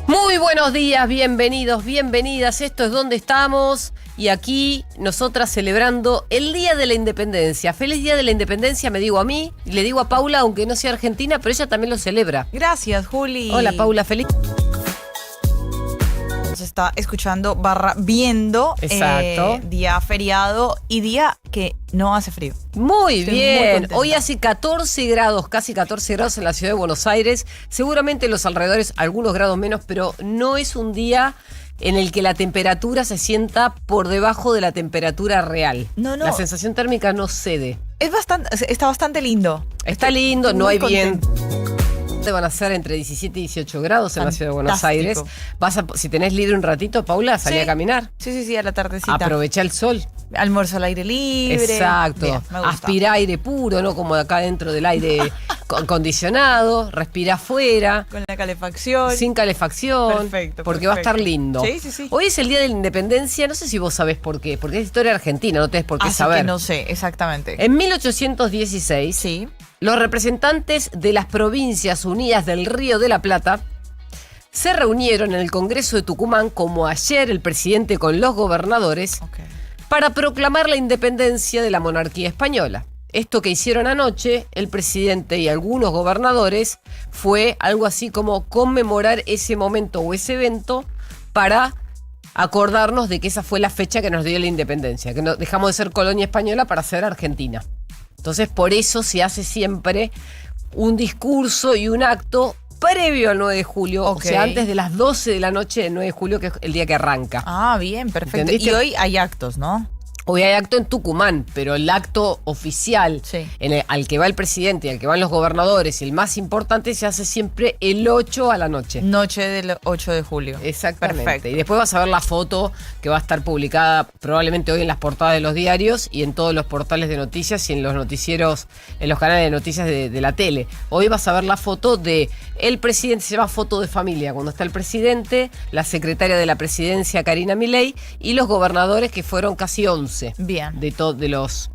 Muy buenos días, bienvenidos, bienvenidas. Esto es Donde Estamos y aquí nosotras celebrando el Día de la Independencia. Feliz Día de la Independencia, me digo a mí y le digo a Paula, aunque no sea argentina, pero ella también lo celebra. Gracias, Juli. Hola, Paula, feliz. Se está escuchando / viendo. Exacto. Día feriado y día que no hace frío. Muy Estoy bien. muy Hoy hace 14 grados, casi 14 grados en la ciudad de Buenos Aires. Seguramente en los alrededores algunos grados menos, pero no es un día en el que la temperatura se sienta por debajo de la temperatura real. No. La sensación térmica no cede. Está bastante lindo. Está lindo, no hay contenta. Van a ser entre 17 y 18 grados en la ciudad de Buenos Aires. Si tenés libre un ratito, Paula, salí a caminar. Sí, a la tardecita. Aprovecha el sol. Almuerzo al aire libre. Exacto. Bien, me gusta. Aspira aire puro, no como de acá dentro del aire acondicionado. Respira afuera. Con la calefacción. Sin calefacción. Perfecto. Porque va a estar lindo. Sí. Hoy es el Día de la Independencia. No sé si vos sabés por qué. Porque es historia argentina, no tenés por qué saber. Que no sé, exactamente. En 1816. Sí. Los representantes de las Provincias Unidas del Río de la Plata se reunieron en el Congreso de Tucumán, como ayer el presidente con los gobernadores, para proclamar la independencia de la monarquía española. Esto que hicieron anoche, el presidente y algunos gobernadores, fue algo así como conmemorar ese momento o ese evento para acordarnos de que esa fue la fecha que nos dio la independencia, que dejamos de ser colonia española para ser Argentina. Entonces, por eso se hace siempre un discurso y un acto previo al 9 de julio, o sea, antes de las 12 de la noche del 9 de julio, que es el día que arranca. Ah, bien, perfecto. ¿Entendiste? Y hoy hay actos, ¿no? Hoy hay acto en Tucumán, pero el acto oficial al que va el presidente y al que van los gobernadores, y el más importante, se hace siempre el 8 a la noche. Noche del 8 de julio. Exactamente. Perfecto. Y después vas a ver la foto que va a estar publicada probablemente hoy en las portadas de los diarios y en todos los portales de noticias y en los noticieros, en los canales de noticias de la tele. Hoy vas a ver la foto de el presidente, se llama foto de familia, cuando está el presidente, la secretaria de la presidencia Karina Milei y los gobernadores, que fueron casi 11. Bien. De los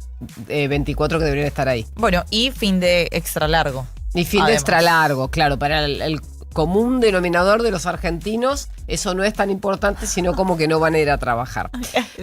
24 que deberían estar ahí. Bueno, y fin de extra largo. Y fin de extra largo, claro, para el común denominador de los argentinos, eso no es tan importante, sino como que no van a ir a trabajar.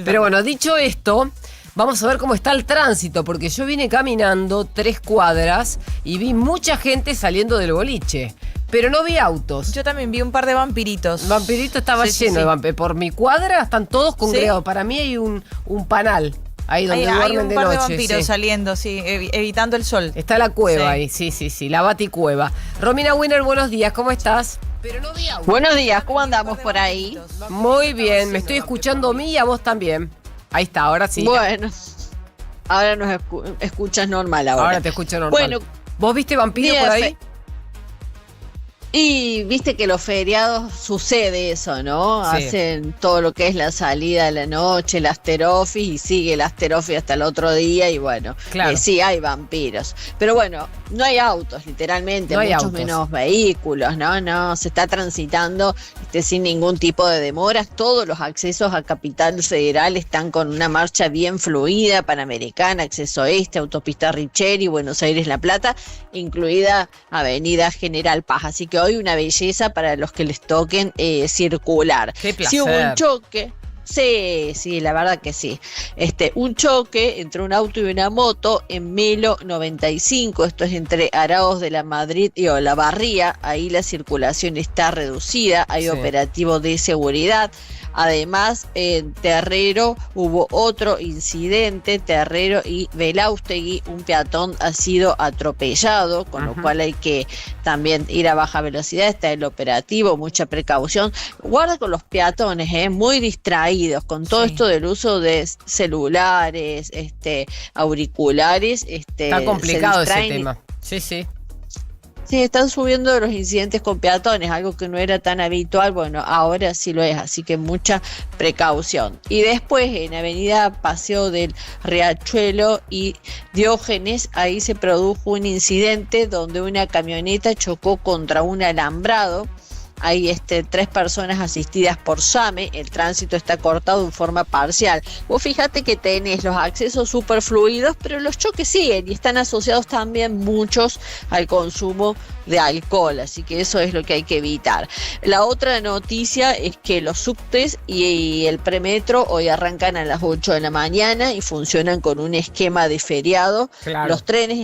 Pero bueno, dicho esto, vamos a ver cómo está el tránsito, porque yo vine caminando 3 cuadras y vi mucha gente saliendo del boliche. Pero no vi autos. Yo también vi un par de vampiritos. Vampirito estaba lleno de vampiros. Por mi cuadra están todos congregados. Para mí hay un panal ahí donde duermen de noche. Hay un par de vampiros saliendo, evitando el sol. Está la cueva ahí, sí, la baticueva. Romina Winner, buenos días, ¿cómo estás? Pero no vi autos. Buenos días, ¿cómo andamos por ahí? Muy bien, me estoy escuchando a mí y a vos también. Ahí está, ahora sí. Bueno, ahora nos escuchas normal ahora. Ahora te escucho normal. Bueno, ¿vos viste vampiros por ahí? Y viste que los feriados sucede eso, ¿no? Sí. Hacen todo lo que es la salida de la noche, el after office, y sigue el after office hasta el otro día, y bueno, claro. Sí hay vampiros. Pero bueno, no hay autos, literalmente, no muchos menos vehículos, ¿no? Se está transitando sin ningún tipo de demoras. Todos los accesos a Capital Federal están con una marcha bien fluida, Panamericana, Acceso Este, Autopista Richeri, Buenos Aires La Plata, incluida Avenida General Paz. Así que hoy una belleza para los que les toquen circular. Qué placer. Si hubo un choque. Sí, la verdad que sí. Un choque entre un auto y una moto en Melo 95, esto es entre Araos de la Madrid y Olavarría, ahí la circulación está reducida, hay operativo de seguridad. Además, en Terrero hubo otro incidente, Terrero y Belaustegui, un peatón ha sido atropellado, con lo cual hay que también ir a baja velocidad, está el operativo, mucha precaución. Guarda con los peatones, muy distraídos, con todo esto del uso de celulares, auriculares. Está complicado ese tema. Sí. Sí, están subiendo los incidentes con peatones, algo que no era tan habitual, bueno, ahora sí lo es, así que mucha precaución. Y después en Avenida Paseo del Riachuelo y Diógenes, ahí se produjo un incidente donde una camioneta chocó contra un alambrado hay 3 personas asistidas por SAME, el tránsito está cortado en forma parcial. Vos fíjate que tenés los accesos súper fluidos, pero los choques siguen y están asociados también muchos al consumo de alcohol, así que eso es lo que hay que evitar. La otra noticia es que los subtes y el premetro hoy arrancan a las 8 de la mañana y funcionan con un esquema de feriado. Claro. Los trenes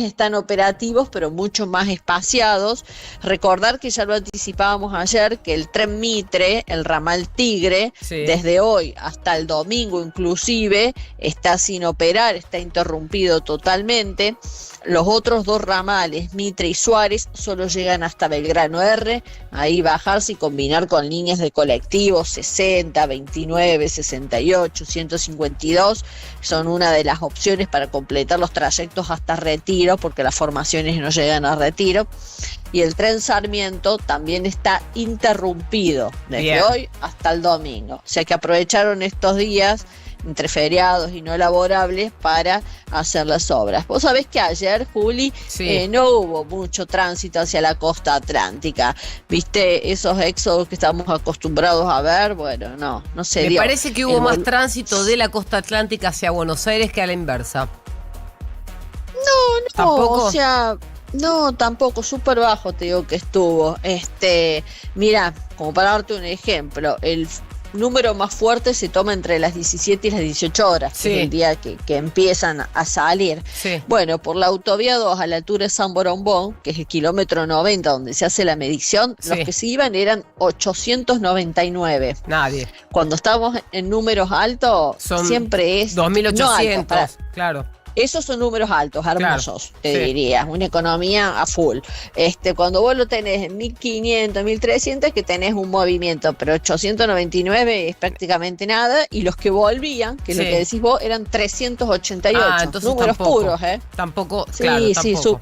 están operativos, pero mucho más espaciados. Recordar que ya lo anticipábamos ayer, que el tren Mitre, el ramal Tigre, Sí. desde hoy hasta el domingo inclusive, está sin operar, está interrumpido totalmente. Los otros 2 ramales, Mitre y Suárez, solo llegan hasta Belgrano R, ahí bajarse y combinar con líneas de colectivos 60, 29, 68, 152, son una de las opciones para completar los trayectos hasta Retiro, porque las formaciones no llegan a Retiro. Y el tren Sarmiento también está interrumpido desde Bien. hoy hasta el domingo. O sea que aprovecharon estos días entre feriados y no laborables para hacer las obras. Vos sabés que ayer, Juli, Sí. no hubo mucho tránsito hacia la costa atlántica. ¿Viste esos éxodos que estamos acostumbrados a ver? Bueno, no se Me dio. parece que hubo El más vol- tránsito de la costa atlántica hacia Buenos Aires que a la inversa. No, ¿Tampoco? o sea, no, tampoco, súper bajo te digo que estuvo. Mira, como para darte un ejemplo, el número más fuerte se toma entre las 17 y las 18 horas, Sí. que es el día que empiezan a salir. Sí. Bueno, por la autovía 2 a la altura de San Borombón, que es el kilómetro 90 donde se hace la medición, Sí. los que se iban eran 899. Nadie. Cuando estamos en números altos, Son siempre es... no 2.800, altos, claro. esos son números altos, hermosos, te sí. diría, una economía a full. Cuando vos lo tenés en 1.500, 1.300, que tenés un movimiento, pero 899 es prácticamente nada, y los que volvían, que es Sí. lo que decís vos, eran 388, Entonces números tampoco. puros, ¿eh? Tampoco, Sí, claro, sí, tampoco.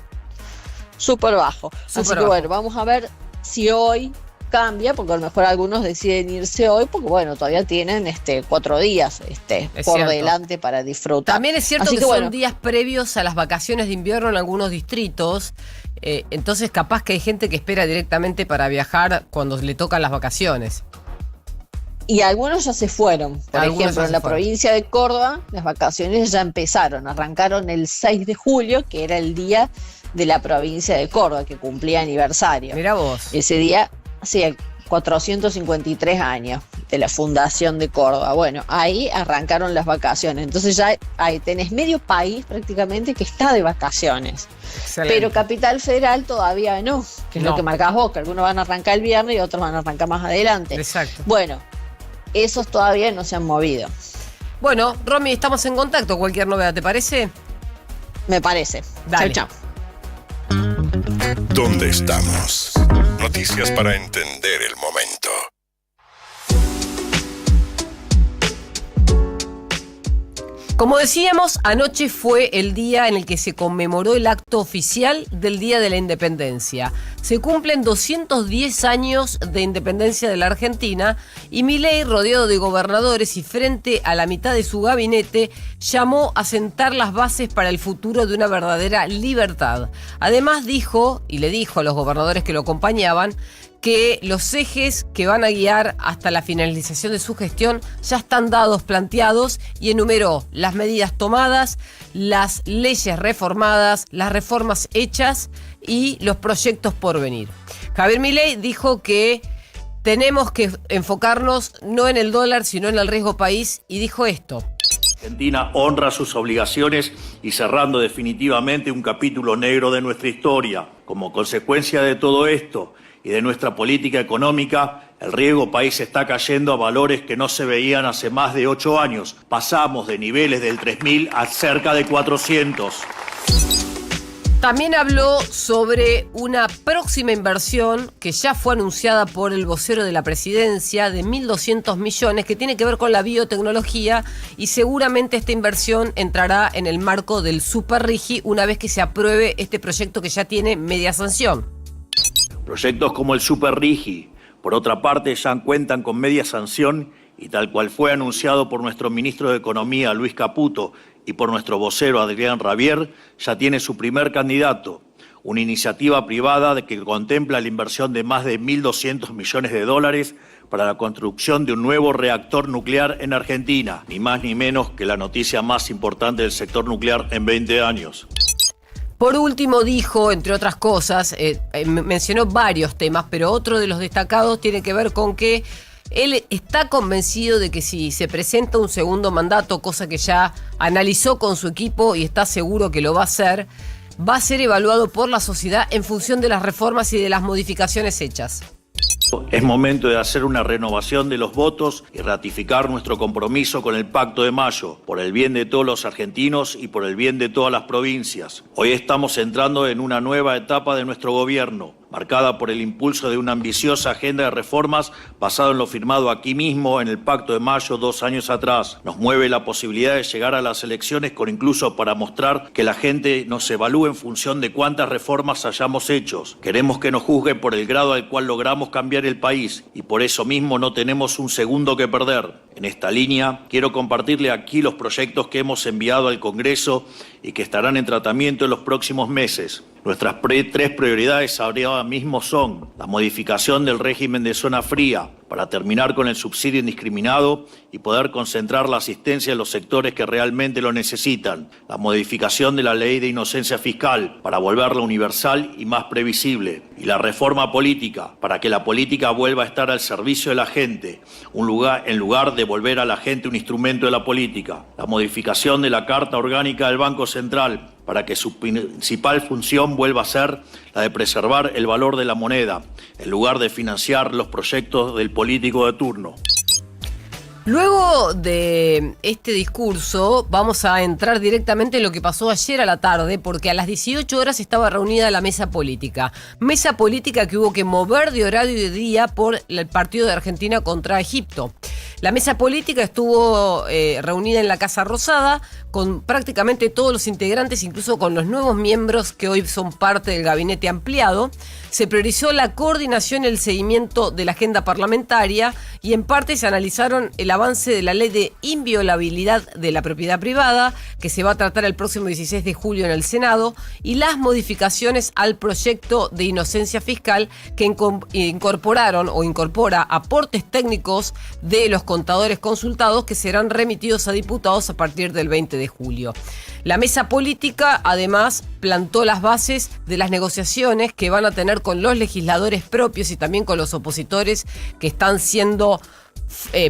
súper bajo. Así Súper que bajo. bueno, vamos a ver si hoy cambia, porque a lo mejor algunos deciden irse hoy, porque bueno, todavía tienen 4 días por cierto. delante para disfrutar. También es cierto Así que que son bueno. días previos a las vacaciones de invierno en algunos distritos, entonces capaz que hay gente que espera directamente para viajar cuando le tocan las vacaciones. Y algunos ya se fueron. Por Algunos ejemplo, ya en se la fueron. provincia de Córdoba, las vacaciones ya empezaron. Arrancaron el 6 de julio, que era el día de la provincia de Córdoba, que cumplía aniversario. Mirá vos. Ese día, sí, 453 años de la fundación de Córdoba. Bueno, ahí arrancaron las vacaciones. Entonces ya ahí tenés medio país prácticamente que está de vacaciones. Excelente. Pero Capital Federal todavía no, que es No. lo que marcás vos, que algunos van a arrancar el viernes y otros van a arrancar más adelante. Exacto. Bueno, esos todavía no se han movido, Bueno, Romy, estamos en contacto. Cualquier novedad, ¿te parece? me parece. Dale. Chau, chau. ¿Dónde estamos? Noticias para entender el momento. Como decíamos, anoche fue el día en el que se conmemoró el acto oficial del Día de la Independencia. Se cumplen 210 años de independencia de la Argentina y Milei, rodeado de gobernadores y frente a la mitad de su gabinete, llamó a sentar las bases para el futuro de una verdadera libertad. Además dijo, y le dijo a los gobernadores que lo acompañaban, que los ejes que van a guiar hasta la finalización de su gestión ya están dados, planteados, y enumeró las medidas tomadas, las leyes reformadas, las reformas hechas y los proyectos por venir. Javier Milei dijo que tenemos que enfocarnos no en el dólar, sino en el riesgo país, y dijo esto. Argentina honra sus obligaciones y cerrando definitivamente un capítulo negro de nuestra historia. Como consecuencia de todo esto y de nuestra política económica, el riesgo país está cayendo a valores que no se veían hace más de 8 años. Pasamos de niveles del 3.000 a cerca de 400. También habló sobre una próxima inversión que ya fue anunciada por el vocero de la presidencia de 1.200 millones que tiene que ver con la biotecnología, y seguramente esta inversión entrará en el marco del Super Rigi una vez que se apruebe este proyecto que ya tiene media sanción. Proyectos como el Super Rigi, por otra parte, ya cuentan con media sanción y tal cual fue anunciado por nuestro ministro de Economía, Luis Caputo, y por nuestro vocero, Adrián Rabier, ya tiene su primer candidato, una iniciativa privada que contempla la inversión de más de 1.200 millones de dólares para la construcción de un nuevo reactor nuclear en Argentina, ni más ni menos que la noticia más importante del sector nuclear en 20 años. Por último dijo, entre otras cosas, mencionó varios temas, pero otro de los destacados tiene que ver con que él está convencido de que si se presenta un segundo mandato, cosa que ya analizó con su equipo y está seguro que lo va a ser evaluado por la sociedad en función de las reformas y de las modificaciones hechas. Es momento de hacer una renovación de los votos y ratificar nuestro compromiso con el Pacto de Mayo, por el bien de todos los argentinos y por el bien de todas las provincias. Hoy estamos entrando en una nueva etapa de nuestro gobierno, marcada por el impulso de una ambiciosa agenda de reformas basada en lo firmado aquí mismo en el Pacto de Mayo 2 años atrás. Nos mueve la posibilidad de llegar a las elecciones con incluso para mostrar que la gente nos evalúe en función de cuántas reformas hayamos hecho. Queremos que nos juzguen por el grado al cual logramos cambiar el país y por eso mismo no tenemos un segundo que perder. En esta línea, quiero compartirle aquí los proyectos que hemos enviado al Congreso y que estarán en tratamiento en los próximos meses. Nuestras tres prioridades ahora mismo son la modificación del régimen de zona fría para terminar con el subsidio indiscriminado y poder concentrar la asistencia en los sectores que realmente lo necesitan, la modificación de la ley de inocencia fiscal para volverla universal y más previsible, y la reforma política para que la política vuelva a estar al servicio de la gente, en lugar de volver a la gente un instrumento de la política, la modificación de la Carta Orgánica del Banco Central para que su principal función vuelva a ser la de preservar el valor de la moneda, en lugar de financiar los proyectos del político de turno. Luego de este discurso vamos a entrar directamente en lo que pasó ayer a la tarde, porque a las 18 horas estaba reunida la mesa política. Mesa política que hubo que mover de horario y de día por el partido de Argentina contra Egipto. La mesa política estuvo reunida en la Casa Rosada con prácticamente todos los integrantes, incluso con los nuevos miembros que hoy son parte del gabinete ampliado. Se priorizó la coordinación y el seguimiento de la agenda parlamentaria y en parte se analizaron el avance de la ley de inviolabilidad de la propiedad privada, que se va a tratar el próximo 16 de julio en el Senado, y las modificaciones al proyecto de inocencia fiscal que incorpora aportes técnicos de los contadores consultados que serán remitidos a diputados a partir del 20 de julio. La mesa política además plantó las bases de las negociaciones que van a tener con los legisladores propios y también con los opositores que están siendo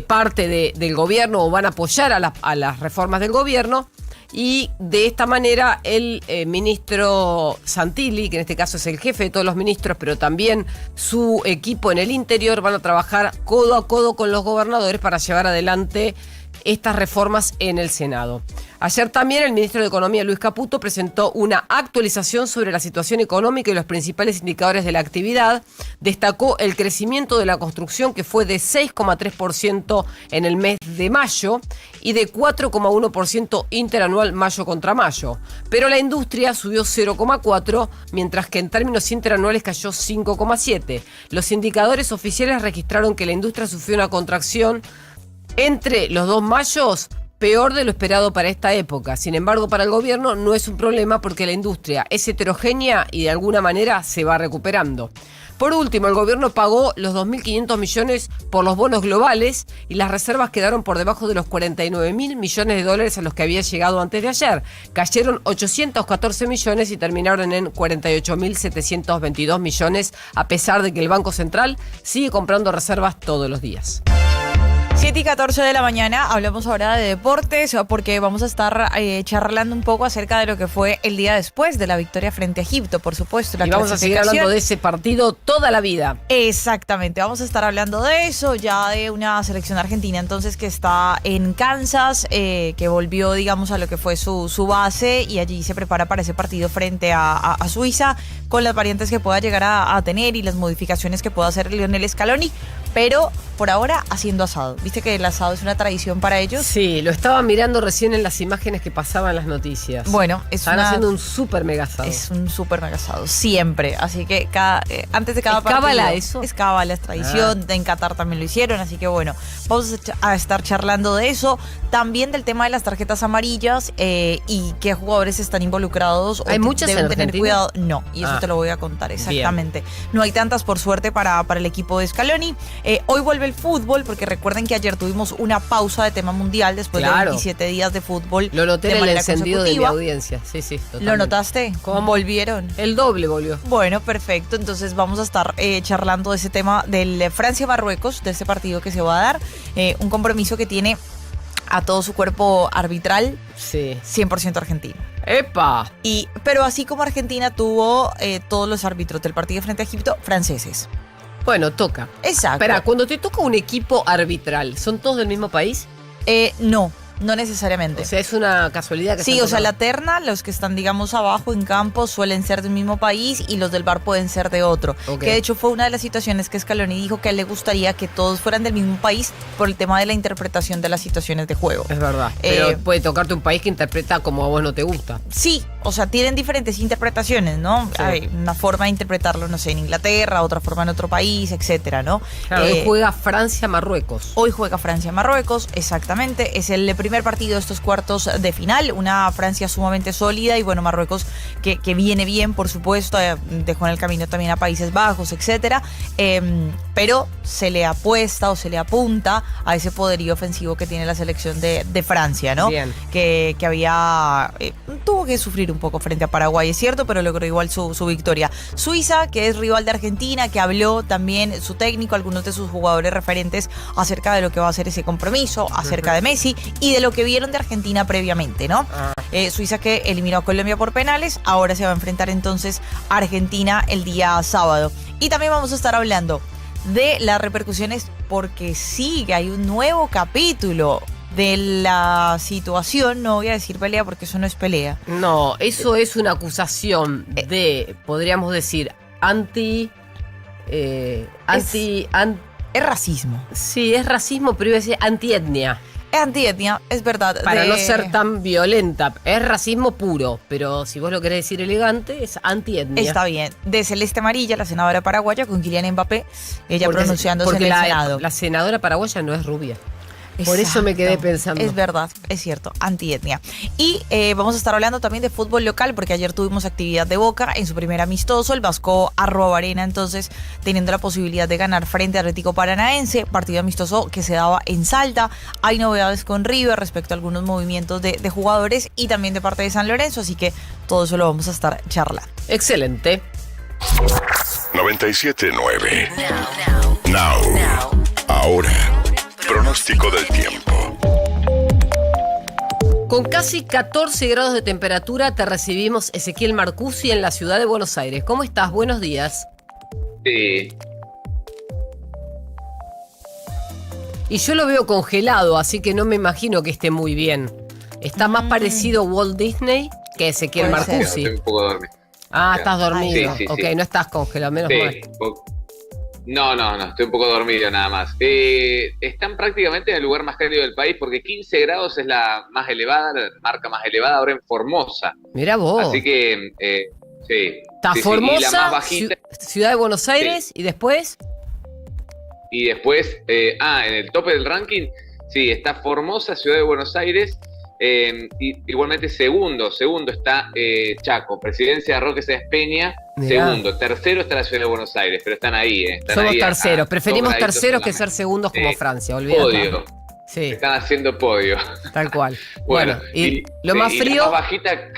parte del gobierno o van a apoyar a las reformas del gobierno. Y de esta manera el ministro Santilli, que en este caso es el jefe de todos los ministros, pero también su equipo en el interior, van a trabajar codo a codo con los gobernadores para llevar adelante estas reformas en el Senado. Ayer también el ministro de Economía, Luis Caputo, presentó una actualización sobre la situación económica y los principales indicadores de la actividad. Destacó el crecimiento de la construcción, que fue de 6,3% en el mes de mayo y de 4,1% interanual mayo contra mayo. Pero la industria subió 0,4%, mientras que en términos interanuales cayó 5,7%. Los indicadores oficiales registraron que la industria sufrió una contracción entre los 2 mayos peor de lo esperado para esta época. Sin embargo, para el gobierno no es un problema porque la industria es heterogénea y de alguna manera se va recuperando. Por último, el gobierno pagó los 2.500 millones por los bonos globales y las reservas quedaron por debajo de los 49.000 millones de dólares a los que había llegado antes de ayer. Cayeron 814 millones y terminaron en 48.722 millones, a pesar de que el Banco Central sigue comprando reservas todos los días. 7:14 de la mañana, hablamos ahora de deportes porque vamos a estar charlando un poco acerca de lo que fue el día después de la victoria frente a Egipto, por supuesto. Y vamos a seguir hablando de ese partido toda la vida. Exactamente, vamos a estar hablando de eso, ya de una selección argentina entonces que está en Kansas, que volvió digamos a lo que fue su base y allí se prepara para ese partido frente a Suiza, con las variantes que pueda llegar a tener y las modificaciones que pueda hacer Lionel Scaloni. pero por ahora haciendo asado. ¿Viste que el asado es una tradición para ellos? Sí, lo estaba mirando recién en las imágenes que pasaban en las noticias. Bueno, Están haciendo un súper mega asado. Es un súper mega asado, siempre. Así que antes de cada ¿Es partido. cábala eso? Es cábala, es tradición. En Qatar también lo hicieron, así que bueno, vamos a estar charlando de eso. También del tema de las tarjetas amarillas y qué jugadores están involucrados. ¿Hay muchas deben en tener Argentina? cuidado. No, y eso te lo voy a contar exactamente. No hay tantas, por suerte, para el equipo de Scaloni. Hoy vuelve el fútbol, porque recuerden que ayer tuvimos una pausa de tema mundial después de 27 días de fútbol. Lo noté de en el manera encendido de mi consecutiva. audiencia. Sí, totalmente. ¿Lo notaste? ¿Cómo? ¿Volvieron? El doble volvió. Bueno, perfecto. Entonces vamos a estar charlando de ese tema del Francia-Marruecos, de ese partido que se va a dar. Un compromiso que tiene a todo su cuerpo arbitral, Sí. 100% argentino. ¡Epa! Pero así como Argentina tuvo todos los árbitros del partido frente a Egipto, franceses. Bueno, toca. Exacto. Espera, cuando te toca un equipo arbitral, ¿son todos del mismo país? No necesariamente. O sea, es una casualidad que Sí, están o sea, la tocados. terna, los que están, digamos, abajo en campo suelen ser del mismo país y los del VAR pueden ser de otro. Ok. Que de hecho fue una de las situaciones que Scaloni dijo que a él le gustaría que todos fueran del mismo país por el tema de la interpretación de las situaciones de juego. Es verdad. Pero puede tocarte un país que interpreta como a vos no te gusta. Sí, o sea, tienen diferentes interpretaciones, ¿no? Sí. Hay una forma de interpretarlo, no sé, en Inglaterra, otra forma en otro país, etcétera, ¿no? Claro, hoy juega Francia-Marruecos. Hoy juega Francia-Marruecos, exactamente. Es el primer partido de estos cuartos de final. Una Francia sumamente sólida y bueno, Marruecos que viene bien, por supuesto. Dejó en el camino también a Países Bajos, etcétera. Pero se le apuesta o se le apunta a ese poderío ofensivo que tiene la selección de Francia, ¿no? Bien. Que había... tuvo que sufrir un poco frente a Paraguay, es cierto, pero logró igual su victoria. Suiza, que es rival de Argentina, que habló también su técnico, algunos de sus jugadores referentes acerca de lo que va a ser ese compromiso, acerca de Messi y de lo que vieron de Argentina previamente, ¿no? Suiza que eliminó a Colombia por penales, ahora se va a enfrentar entonces a Argentina el día sábado. Y también vamos a estar hablando de las repercusiones porque sí, hay un nuevo capítulo de la situación, no voy a decir pelea porque eso no es pelea. No, eso es una acusación de, podríamos decir, Es racismo. sí, es racismo, pero iba a decir antietnia. Es antietnia, es verdad. Para no ser tan violenta. Es racismo puro, pero si vos lo querés decir elegante, es antietnia. Está bien. De Celeste Amarilla, la senadora paraguaya, con Kylian Mbappé, ella Porque- pronunciándose porque en el la, Senado. la senadora paraguaya no es rubia. Por eso me quedé Exacto. pensando. Es verdad, es cierto, antietnia. Y vamos a estar hablando también de fútbol local, porque ayer tuvimos actividad de Boca en su primer amistoso, el Vasco Arroba Arena, entonces teniendo la posibilidad de ganar frente a Atlético Paranaense, partido amistoso que se daba en Salta. Hay novedades con River respecto a algunos movimientos de jugadores y también de parte de San Lorenzo, así que todo eso lo vamos a estar charlando. Excelente. 97.9. Now. Ahora. Pronóstico del tiempo. Con casi 14 grados de temperatura te recibimos Ezequiel Marcusi en la ciudad de Buenos Aires. ¿Cómo estás? Buenos días. Sí, Y yo lo veo congelado, así que no me imagino que esté muy bien. Está más parecido a Walt Disney que Ezequiel Puede ser. Marcusi. estoy un poco dormido. Ah, estás dormido. Sí, sí, ok, sí. no estás congelado, menos Sí, mal. no, estoy un poco dormido nada más. Están prácticamente en el lugar más cálido del país porque 15 grados es la más elevada, la marca más elevada ahora en Formosa. Mirá vos. Así que, sí. Está sí, sí. Y la Formosa, más bajita. ciudad de Buenos Aires, y después... Y después, en el tope del ranking, sí, está Formosa, Ciudad de Buenos Aires. Y igualmente segundo está Chaco, Presidencia de Roque Sáenz Peña, Mirá. segundo. Tercero está la Ciudad de Buenos Aires, pero están ahí. Están Somos ahí terceros. Preferimos dos graditos terceros que solamente. ser segundos como Sí. Francia, olvídate. Podio. Sí, Están haciendo podio. tal cual. Bueno, Bueno, y lo más y frío... la más bajita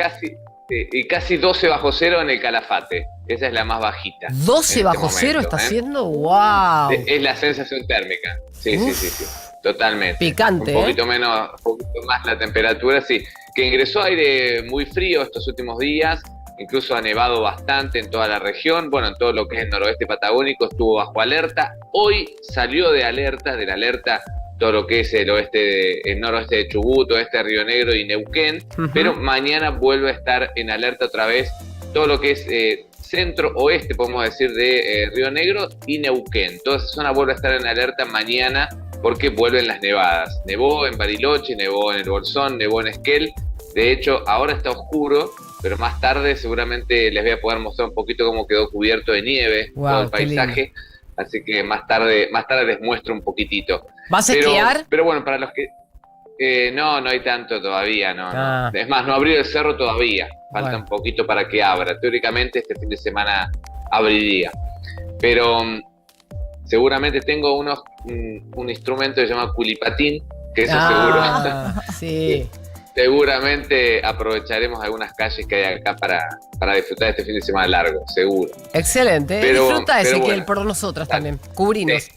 casi 12 bajo cero en el Calafate. Esa es la más bajita. 12 en bajo este cero momento, está haciendo, wow. Es la sensación térmica. Sí, Uf. sí. Totalmente. Picante, Un poquito menos, un poquito más la temperatura, sí. Que ingresó aire muy frío estos últimos días. Incluso ha nevado bastante en toda la región. Bueno, en todo lo que es el noroeste patagónico estuvo bajo alerta. Hoy salió de la alerta todo lo que es el noroeste de Chubut, oeste de Río Negro y Neuquén. Ujú. Pero mañana vuelve a estar en alerta otra vez todo lo que es centro-oeste, podemos decir, de Río Negro y Neuquén. Toda esa zona vuelve a estar en alerta mañana porque vuelven las nevadas. Nevó en Bariloche, nevó en el Bolsón, nevó en Esquel. De hecho, ahora está oscuro, pero más tarde seguramente les voy a poder mostrar un poquito cómo quedó cubierto de nieve todo el paisaje. Así que más tarde les muestro un poquitito. ¿Vas a esquiar? Pero bueno, para los que... no hay tanto todavía, no. Es más, no abrió el cerro todavía. Falta un poquito para que abra. Teóricamente este fin de semana abriría. Pero seguramente tengo un instrumento que se llama culipatín, que eso seguro. Sí. Seguramente aprovecharemos algunas calles que hay acá para disfrutar este fin de semana largo, seguro. Excelente. Disfruta, Ezequiel, por nosotras también. Cubrinos.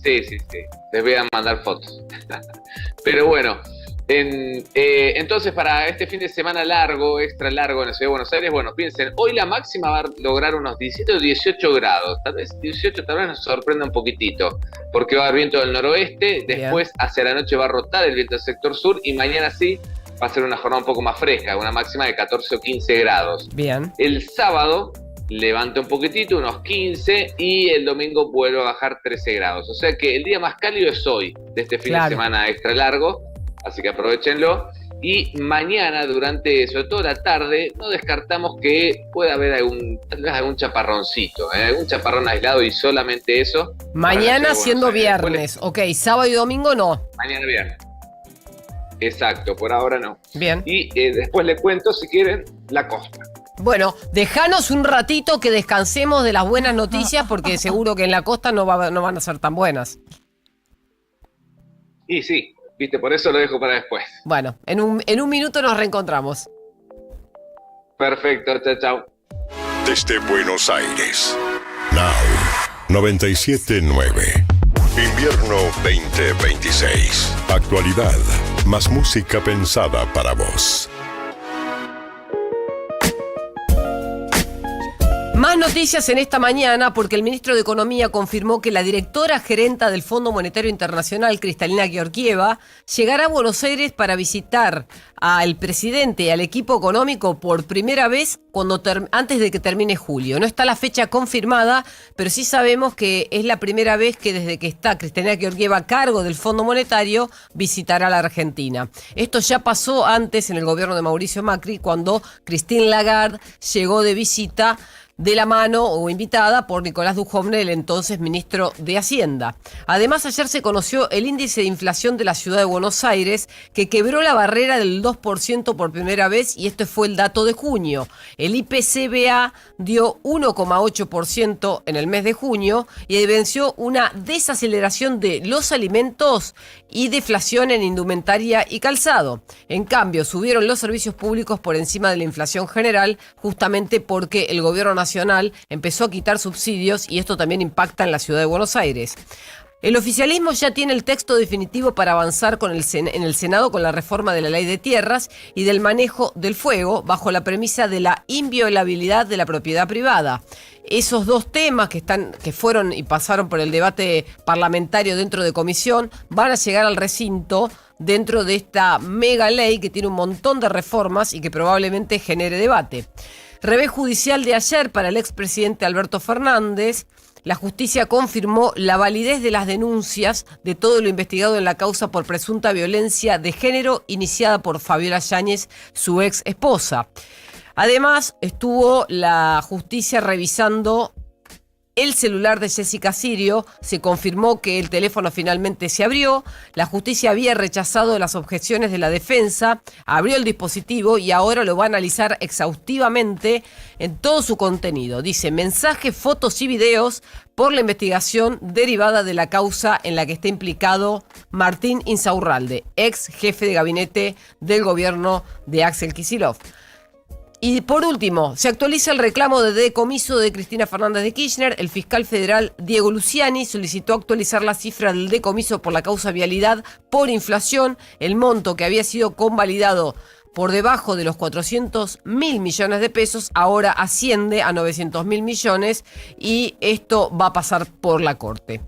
Sí. Les voy a mandar fotos. Pero bueno, entonces para este fin de semana largo, extra largo en la ciudad de Buenos Aires, bueno, piensen, hoy la máxima va a lograr unos 17 o 18 grados. Tal vez 18 tal vez nos sorprenda un poquitito, porque va a haber viento del noroeste, después hacia la noche va a rotar el viento del sector sur y mañana sí va a ser una jornada un poco más fresca, una máxima de 14 o 15 grados. Bien. El sábado levanta un poquitito, unos 15, y el domingo vuelve a bajar 13 grados. O sea que el día más cálido es hoy, de este fin de semana extra largo, así que aprovechenlo. Y mañana, sobre todo la tarde, no descartamos que pueda haber tal vez algún chaparroncito, algún chaparrón aislado y solamente eso. Mañana siendo viernes, sábado y domingo no. Mañana viernes. Exacto, por ahora no. Bien. Y después le cuento, si quieren, la costa. Bueno, déjanos un ratito que descansemos de las buenas noticias porque seguro que en la costa no van a ser tan buenas. Y sí, viste, por eso lo dejo para después. Bueno, en un minuto nos reencontramos. Perfecto, chao. Desde Buenos Aires, Now 97.9. Invierno 2026. Actualidad, más música pensada para vos. Más noticias en esta mañana porque el ministro de Economía confirmó que la directora gerenta del Fondo Monetario Internacional, Kristalina Georgieva, llegará a Buenos Aires para visitar al presidente y al equipo económico por primera vez antes de que termine julio. No está la fecha confirmada, pero sí sabemos que es la primera vez que desde que está Kristalina Georgieva a cargo del Fondo Monetario visitará la Argentina. Esto ya pasó antes en el gobierno de Mauricio Macri, cuando Christine Lagarde llegó de visita de la mano o invitada por Nicolás Dujovne, el entonces ministro de Hacienda. Además, ayer se conoció el índice de inflación de la ciudad de Buenos Aires, que quebró la barrera del 2% por primera vez, y este fue el dato de junio. El IPC-BA dio 1,8% en el mes de junio y evidenció una desaceleración de los alimentos y deflación en indumentaria y calzado. En cambio, subieron los servicios públicos por encima de la inflación general, justamente porque el gobierno nacional empezó a quitar subsidios y esto también impacta en la ciudad de Buenos Aires. El oficialismo ya tiene el texto definitivo para avanzar en el Senado con la reforma de la ley de tierras y del manejo del fuego bajo la premisa de la inviolabilidad de la propiedad privada. Esos dos temas que fueron y pasaron por el debate parlamentario dentro de comisión van a llegar al recinto dentro de esta mega ley que tiene un montón de reformas y que probablemente genere debate. Revés judicial de ayer para el expresidente Alberto Fernández. La justicia confirmó la validez de las denuncias de todo lo investigado en la causa por presunta violencia de género iniciada por Fabiola Yáñez, su ex esposa. Además, estuvo la justicia revisando el celular de Jessica Sirio. Se confirmó que el teléfono finalmente se abrió. La justicia había rechazado las objeciones de la defensa, abrió el dispositivo y ahora lo va a analizar exhaustivamente en todo su contenido. Dice: mensajes, fotos y videos por la investigación derivada de la causa en la que está implicado Martín Insaurralde, ex jefe de gabinete del gobierno de Axel Kicillof. Y por último, se actualiza el reclamo de decomiso de Cristina Fernández de Kirchner. El fiscal federal Diego Luciani solicitó actualizar la cifra del decomiso por la causa vialidad por inflación. El monto que había sido convalidado por debajo de los 400.000 millones de pesos ahora asciende a 900.000 millones y esto va a pasar por la Corte.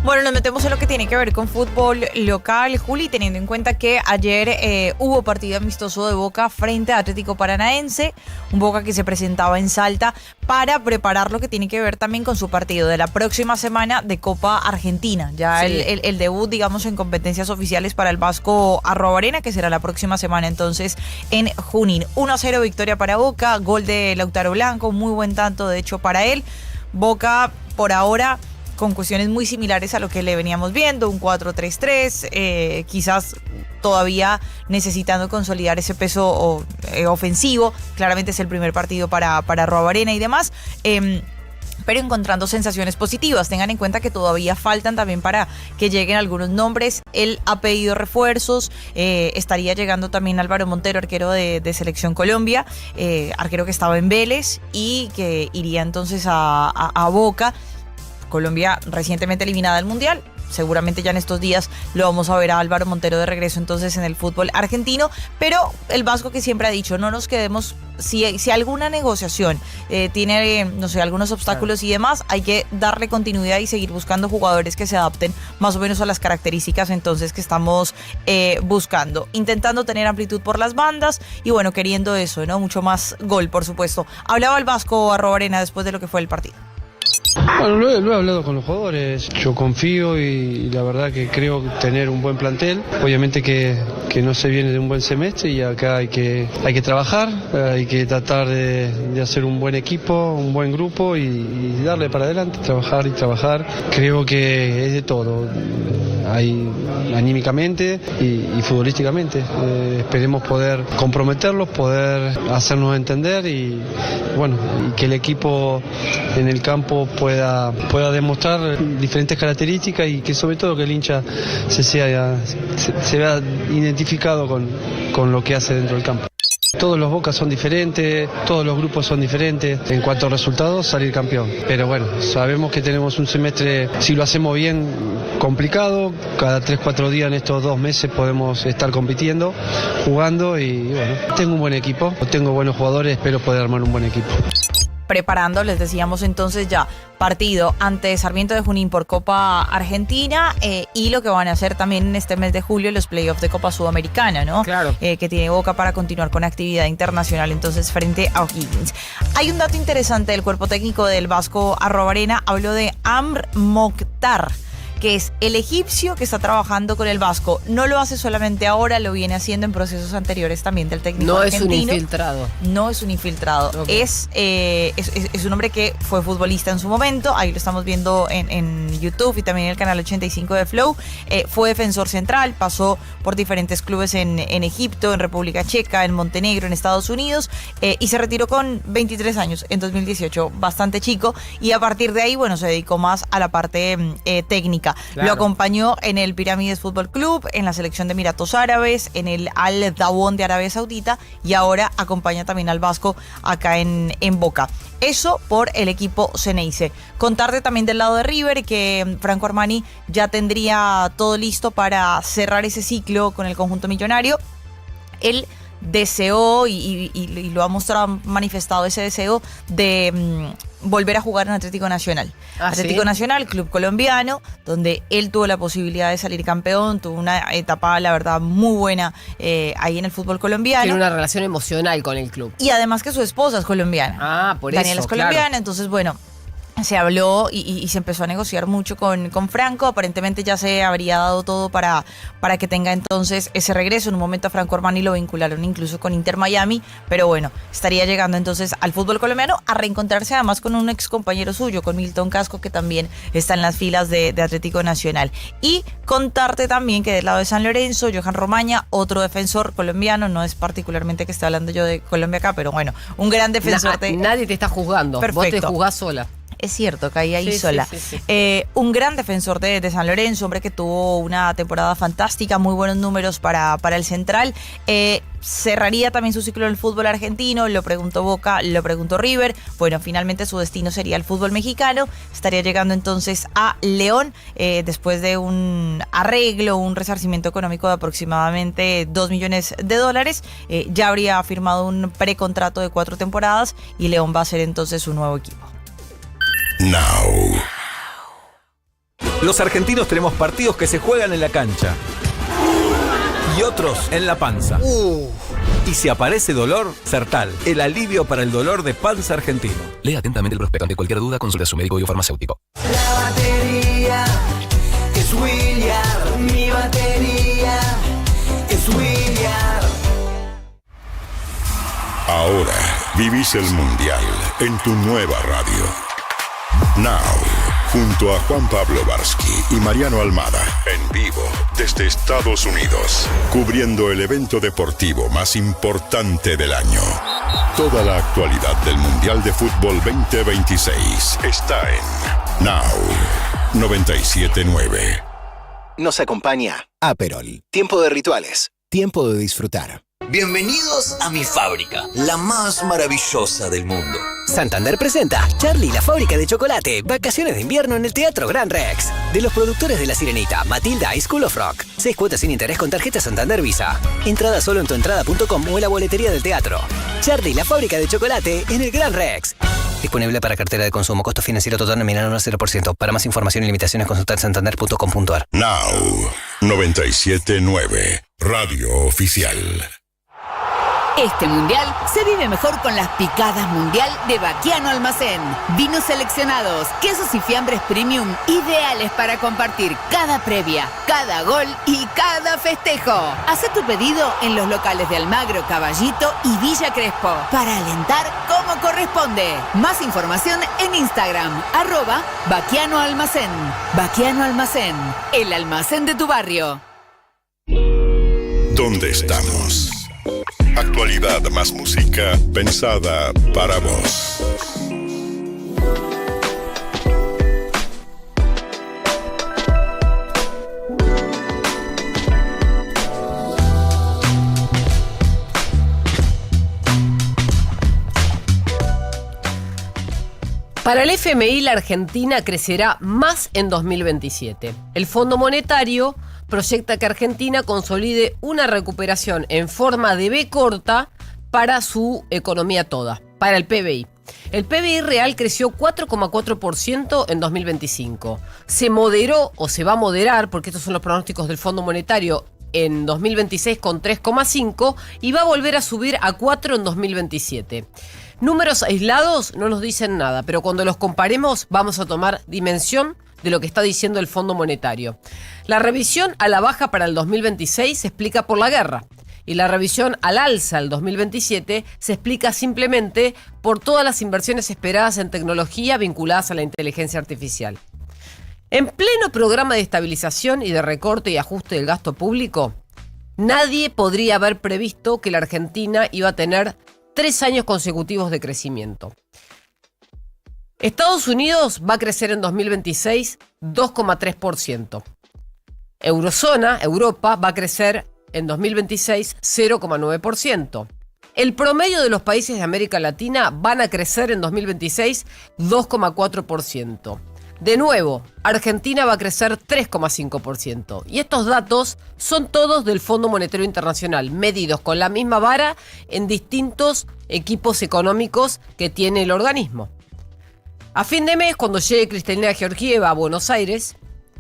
Bueno, nos metemos en lo que tiene que ver con fútbol local, Juli, teniendo en cuenta que ayer hubo partido amistoso de Boca frente a Atlético Paranaense, un Boca que se presentaba en Salta para preparar lo que tiene que ver también con su partido de la próxima semana de Copa Argentina. Ya Sí. el debut, digamos, en competencias oficiales para el Vasco Arrobarena, que será la próxima semana entonces en Junín. 1-0 victoria para Boca, gol de Lautaro Blanco, muy buen tanto de hecho para él. Boca por ahora con cuestiones muy similares a lo que le veníamos viendo, un 4-3-3, quizás todavía necesitando consolidar ese peso ofensivo. Claramente es el primer partido para Arrobarena y demás. Pero encontrando sensaciones positivas. Tengan en cuenta que todavía faltan también para que lleguen algunos nombres. Él ha pedido refuerzos. Estaría llegando también Álvaro Montero, arquero de Selección Colombia, arquero que estaba en Vélez y que iría entonces a Boca. Colombia recientemente eliminada del Mundial. Seguramente ya en estos días lo vamos a ver a Álvaro Montero de regreso entonces en el fútbol argentino, pero el Vasco que siempre ha dicho, no nos quedemos, si alguna negociación tiene, no sé, algunos obstáculos y demás, hay que darle continuidad y seguir buscando jugadores que se adapten más o menos a las características entonces que estamos buscando, intentando tener amplitud por las bandas y bueno, queriendo eso, ¿no? Mucho más gol, por supuesto. Hablaba el Vasco Arrobarena después de lo que fue el partido. Bueno, lo he hablado con los jugadores, yo confío y la verdad que creo tener un buen plantel. Obviamente que no se viene de un buen semestre y acá hay que trabajar, hay que tratar de hacer un buen equipo, un buen grupo y darle para adelante, trabajar y trabajar. Creo que es de todo, hay anímicamente y futbolísticamente. Esperemos poder comprometerlos, poder hacernos entender y bueno, y que el equipo en el campo pueda demostrar diferentes características y que sobre todo que el hincha se vea identificado con lo que hace dentro del campo. Todos los Bocas son diferentes, todos los grupos son diferentes. En cuanto a resultados, salir campeón. Pero bueno, sabemos que tenemos un semestre, si lo hacemos bien, complicado. Cada 3-4 días en estos 2 meses podemos estar compitiendo, jugando y bueno, tengo un buen equipo, tengo buenos jugadores, espero poder armar un buen equipo. Preparando, les decíamos entonces ya, partido ante Sarmiento de Junín por Copa Argentina y lo que van a hacer también en este mes de julio los playoffs de Copa Sudamericana, ¿no? Claro. Que tiene Boca para continuar con actividad internacional entonces frente a O'Higgins. Hay un dato interesante del cuerpo técnico del Vasco Arrobarena, hablo de Amr Mokhtar, que es el egipcio que está trabajando con el Vasco. No lo hace solamente ahora, lo viene haciendo en procesos anteriores también del técnico argentino. No es un infiltrado. No es un infiltrado. Okay. Es un hombre que fue futbolista en su momento. Ahí lo estamos viendo en YouTube y también en el canal 85 de Flow. Fue defensor central, pasó por diferentes clubes en Egipto, en República Checa, en Montenegro, en Estados Unidos y se retiró con 23 años en 2018, bastante chico. Y a partir de ahí, bueno, se dedicó más a la parte técnica. Claro. Lo acompañó en el Pirámides Fútbol Club, en la selección de Emiratos Árabes, en el Al Dawon de Arabia Saudita y ahora acompaña también al Vasco acá en Boca. Eso por el equipo Ceneice. Contarte también del lado de River que Franco Armani ya tendría todo listo para cerrar ese ciclo con el conjunto millonario. Él deseó y lo ha mostrado, manifestado ese deseo de volver a jugar en Atlético Nacional. Atlético ¿sí? Nacional, club colombiano, donde él tuvo la posibilidad de salir campeón, tuvo una etapa, la verdad, muy buena ahí en el fútbol colombiano. Tiene una relación emocional con el club. Y además que su esposa es colombiana. Ah, por Daniela eso, es colombiana, claro. entonces, bueno, se habló y se empezó a negociar mucho con Franco. Aparentemente ya se habría dado todo para que tenga entonces ese regreso. En un momento a Franco Armani lo vincularon incluso con Inter Miami, pero bueno, estaría llegando entonces al fútbol colombiano a reencontrarse además con un ex compañero suyo, con Milton Casco, que también está en las filas de Atlético Nacional. Y contarte también que del lado de San Lorenzo, Johan Romaña, otro defensor colombiano, no es particularmente que esté hablando yo de Colombia acá, pero bueno, un gran defensor. Nadie te está juzgando, Perfecto. Vos te jugás sola. Es cierto, caí ahí Sí, sola. sí. Un gran defensor de San Lorenzo, hombre que tuvo una temporada fantástica, muy buenos números para el central. Cerraría también su ciclo en el fútbol argentino, lo preguntó Boca, lo preguntó River. Bueno, finalmente su destino sería el fútbol mexicano. Estaría llegando entonces a León después de un arreglo, un resarcimiento económico de aproximadamente $2 millones. Ya habría firmado un precontrato de 4 temporadas y León va a ser entonces su nuevo equipo. Now. Los argentinos tenemos partidos que se juegan en la cancha y otros en la panza. Y si aparece dolor, Sertal, el alivio para el dolor de panza argentino. Lea atentamente el prospecto. Ante cualquier duda, consulte a su médico o farmacéutico. La batería es William, mi batería es William. Ahora vivís el Mundial en tu nueva radio. Now, junto a Juan Pablo Barsky y Mariano Almada, en vivo desde Estados Unidos, cubriendo el evento deportivo más importante del año. Toda la actualidad del Mundial de Fútbol 2026 está en Now 97.9. Nos acompaña Aperol. Tiempo de rituales. Tiempo de disfrutar. Bienvenidos a mi fábrica, la más maravillosa del mundo. Santander presenta Charlie, la fábrica de chocolate. Vacaciones de invierno en el Teatro Gran Rex. De los productores de La Sirenita, Matilda y School of Rock. 6 cuotas sin interés con tarjeta Santander Visa. Entrada solo en tuentrada.com o en la boletería del teatro. Charlie, la fábrica de chocolate en el Gran Rex. Disponible para cartera de consumo. Costo financiero total nominal 0%. Para más información y limitaciones consultar santander.com.ar. Now 97.9. Radio Oficial. Este mundial se vive mejor con las picadas mundial de Baquiano Almacén. Vinos seleccionados, quesos y fiambres premium, ideales para compartir cada previa, cada gol y cada festejo. Haz tu pedido en los locales de Almagro, Caballito y Villa Crespo para alentar como corresponde. Más información en Instagram, @Baquiano Almacén. Baquiano Almacén, el almacén de tu barrio. ¿Dónde estamos? Actualidad más música pensada para vos. Para el FMI, la Argentina crecerá más en 2027. El Fondo Monetario proyecta que Argentina consolide una recuperación en forma de V corta para su economía toda, para el PBI. El PBI real creció 4,4% en 2025. Se moderó o se va a moderar, porque estos son los pronósticos del Fondo Monetario, en 2026 con 3,5% y va a volver a subir a 4% en 2027. Números aislados no nos dicen nada, pero cuando los comparemos vamos a tomar dimensión de lo que está diciendo el Fondo Monetario. La revisión a la baja para el 2026 se explica por la guerra y la revisión al alza al 2027 se explica simplemente por todas las inversiones esperadas en tecnología vinculadas a la inteligencia artificial. En pleno programa de estabilización y de recorte y ajuste del gasto público, nadie podría haber previsto que la Argentina iba a tener 3 años consecutivos de crecimiento. Estados Unidos va a crecer en 2026 2,3%. Eurozona, Europa, va a crecer en 2026 0,9%. El promedio de los países de América Latina van a crecer en 2026 2,4%. De nuevo, Argentina va a crecer 3,5%. Y estos datos son todos del Fondo Monetario Internacional, medidos con la misma vara en distintos equipos económicos que tiene el organismo. A fin de mes, cuando llegue Cristalina Georgieva a Buenos Aires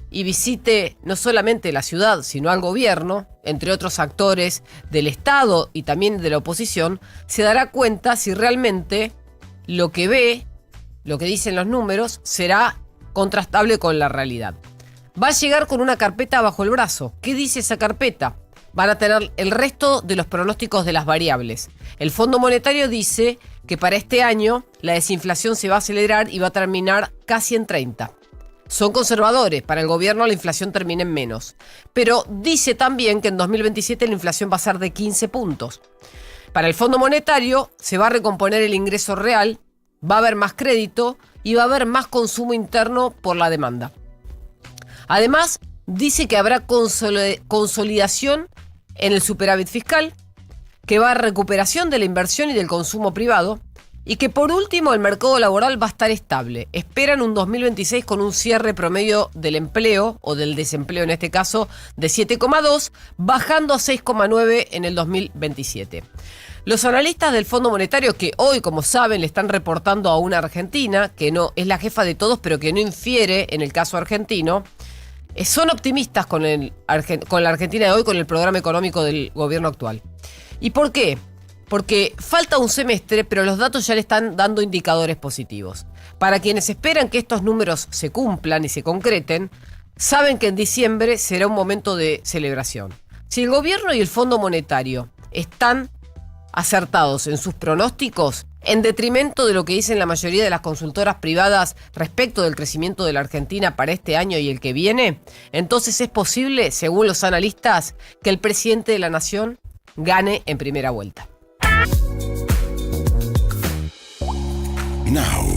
y visite no solamente la ciudad, sino al gobierno, entre otros actores del Estado y también de la oposición, se dará cuenta si realmente lo que ve, lo que dicen los números, será contrastable con la realidad. Va a llegar con una carpeta bajo el brazo. ¿Qué dice esa carpeta? Van a tener el resto de los pronósticos de las variables. El Fondo Monetario dice que para este año la desinflación se va a acelerar y va a terminar casi en 30. Son conservadores, para el gobierno la inflación termina en menos. Pero dice también que en 2027 la inflación va a ser de 15 puntos. Para el Fondo Monetario se va a recomponer el ingreso real, va a haber más crédito y va a haber más consumo interno por la demanda. Además, dice que habrá consolidación en el superávit fiscal, que va a recuperación de la inversión y del consumo privado, y que por último el mercado laboral va a estar estable. Esperan un 2026 con un cierre promedio del empleo, o del desempleo en este caso, de 7,2, bajando a 6,9 en el 2027. Los analistas del Fondo Monetario, que hoy, como saben, le están reportando a una Argentina, que no es la jefa de todos, pero que no infiere en el caso argentino, son optimistas con la Argentina de hoy, con el programa económico del gobierno actual. ¿Y por qué? Porque falta un semestre, pero los datos ya le están dando indicadores positivos. Para quienes esperan que estos números se cumplan y se concreten, saben que en diciembre será un momento de celebración. Si el gobierno y el Fondo Monetario están acertados en sus pronósticos, en detrimento de lo que dicen la mayoría de las consultoras privadas respecto del crecimiento de la Argentina para este año y el que viene, entonces es posible, según los analistas, que el presidente de la Nación gane en primera vuelta. Now.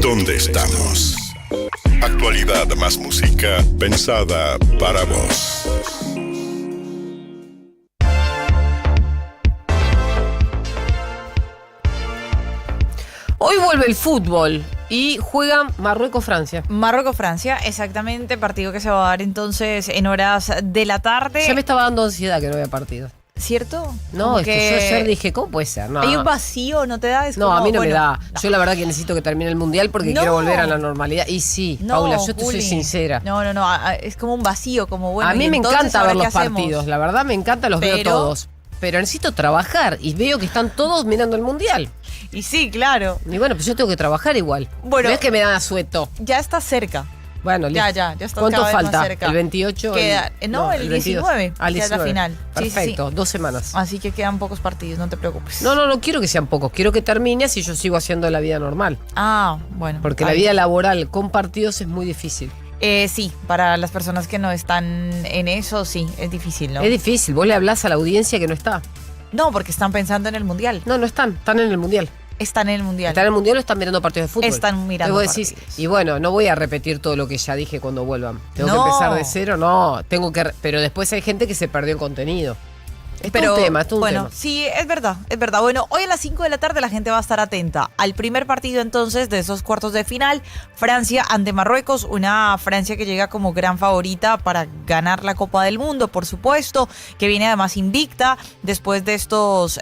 ¿Dónde estamos? Actualidad más música pensada para vos. Hoy vuelve el fútbol y juegan Marruecos-Francia. Marruecos-Francia, exactamente, partido que se va a dar entonces en horas de la tarde. Ya me estaba dando ansiedad que no había partido. ¿Cierto? No, es que yo ayer dije, ¿cómo puede ser? No. Hay un vacío, ¿no te da? No, a mí no me da. No. Yo la verdad que necesito que termine el Mundial porque quiero volver a la normalidad. Y sí, no, Paula, yo te soy sincera. No, es como un vacío, como bueno. A mí me encanta ver los partidos, la verdad me encanta, los veo todos. Pero necesito trabajar y veo que están todos mirando el Mundial. Y sí, claro. Y bueno, pues yo tengo que trabajar igual. Bueno, no es que me dan asueto. Ya está cerca. Bueno, ya está. ¿Cuánto falta? ¿El 28? El 19. Al 19. Ya es la final. Perfecto, sí. 2 semanas. Así que quedan pocos partidos, no te preocupes. No quiero que sean pocos. Quiero que termine así yo sigo haciendo la vida normal. Ah, bueno. Porque la vida laboral con partidos es muy difícil. Sí, para las personas que no están en eso, sí, es difícil, ¿no? Es difícil. Vos le hablás a la audiencia que no está. No, porque están pensando en el Mundial. No están en el Mundial. Están en el Mundial. ¿Están en el Mundial o están mirando partidos de fútbol? Están mirando partidos. Y bueno, no voy a repetir todo lo que ya dije cuando vuelvan. ¿Tengo que empezar de cero? No, tengo que... Pero después hay gente que se perdió en contenido. Pero, un tema, es todo un bueno, tema. sí, es verdad. Bueno, hoy a las 5 de la tarde la gente va a estar atenta al primer partido entonces de esos cuartos de final, Francia ante Marruecos, una Francia que llega como gran favorita para ganar la Copa del Mundo, por supuesto, que viene además invicta después de estos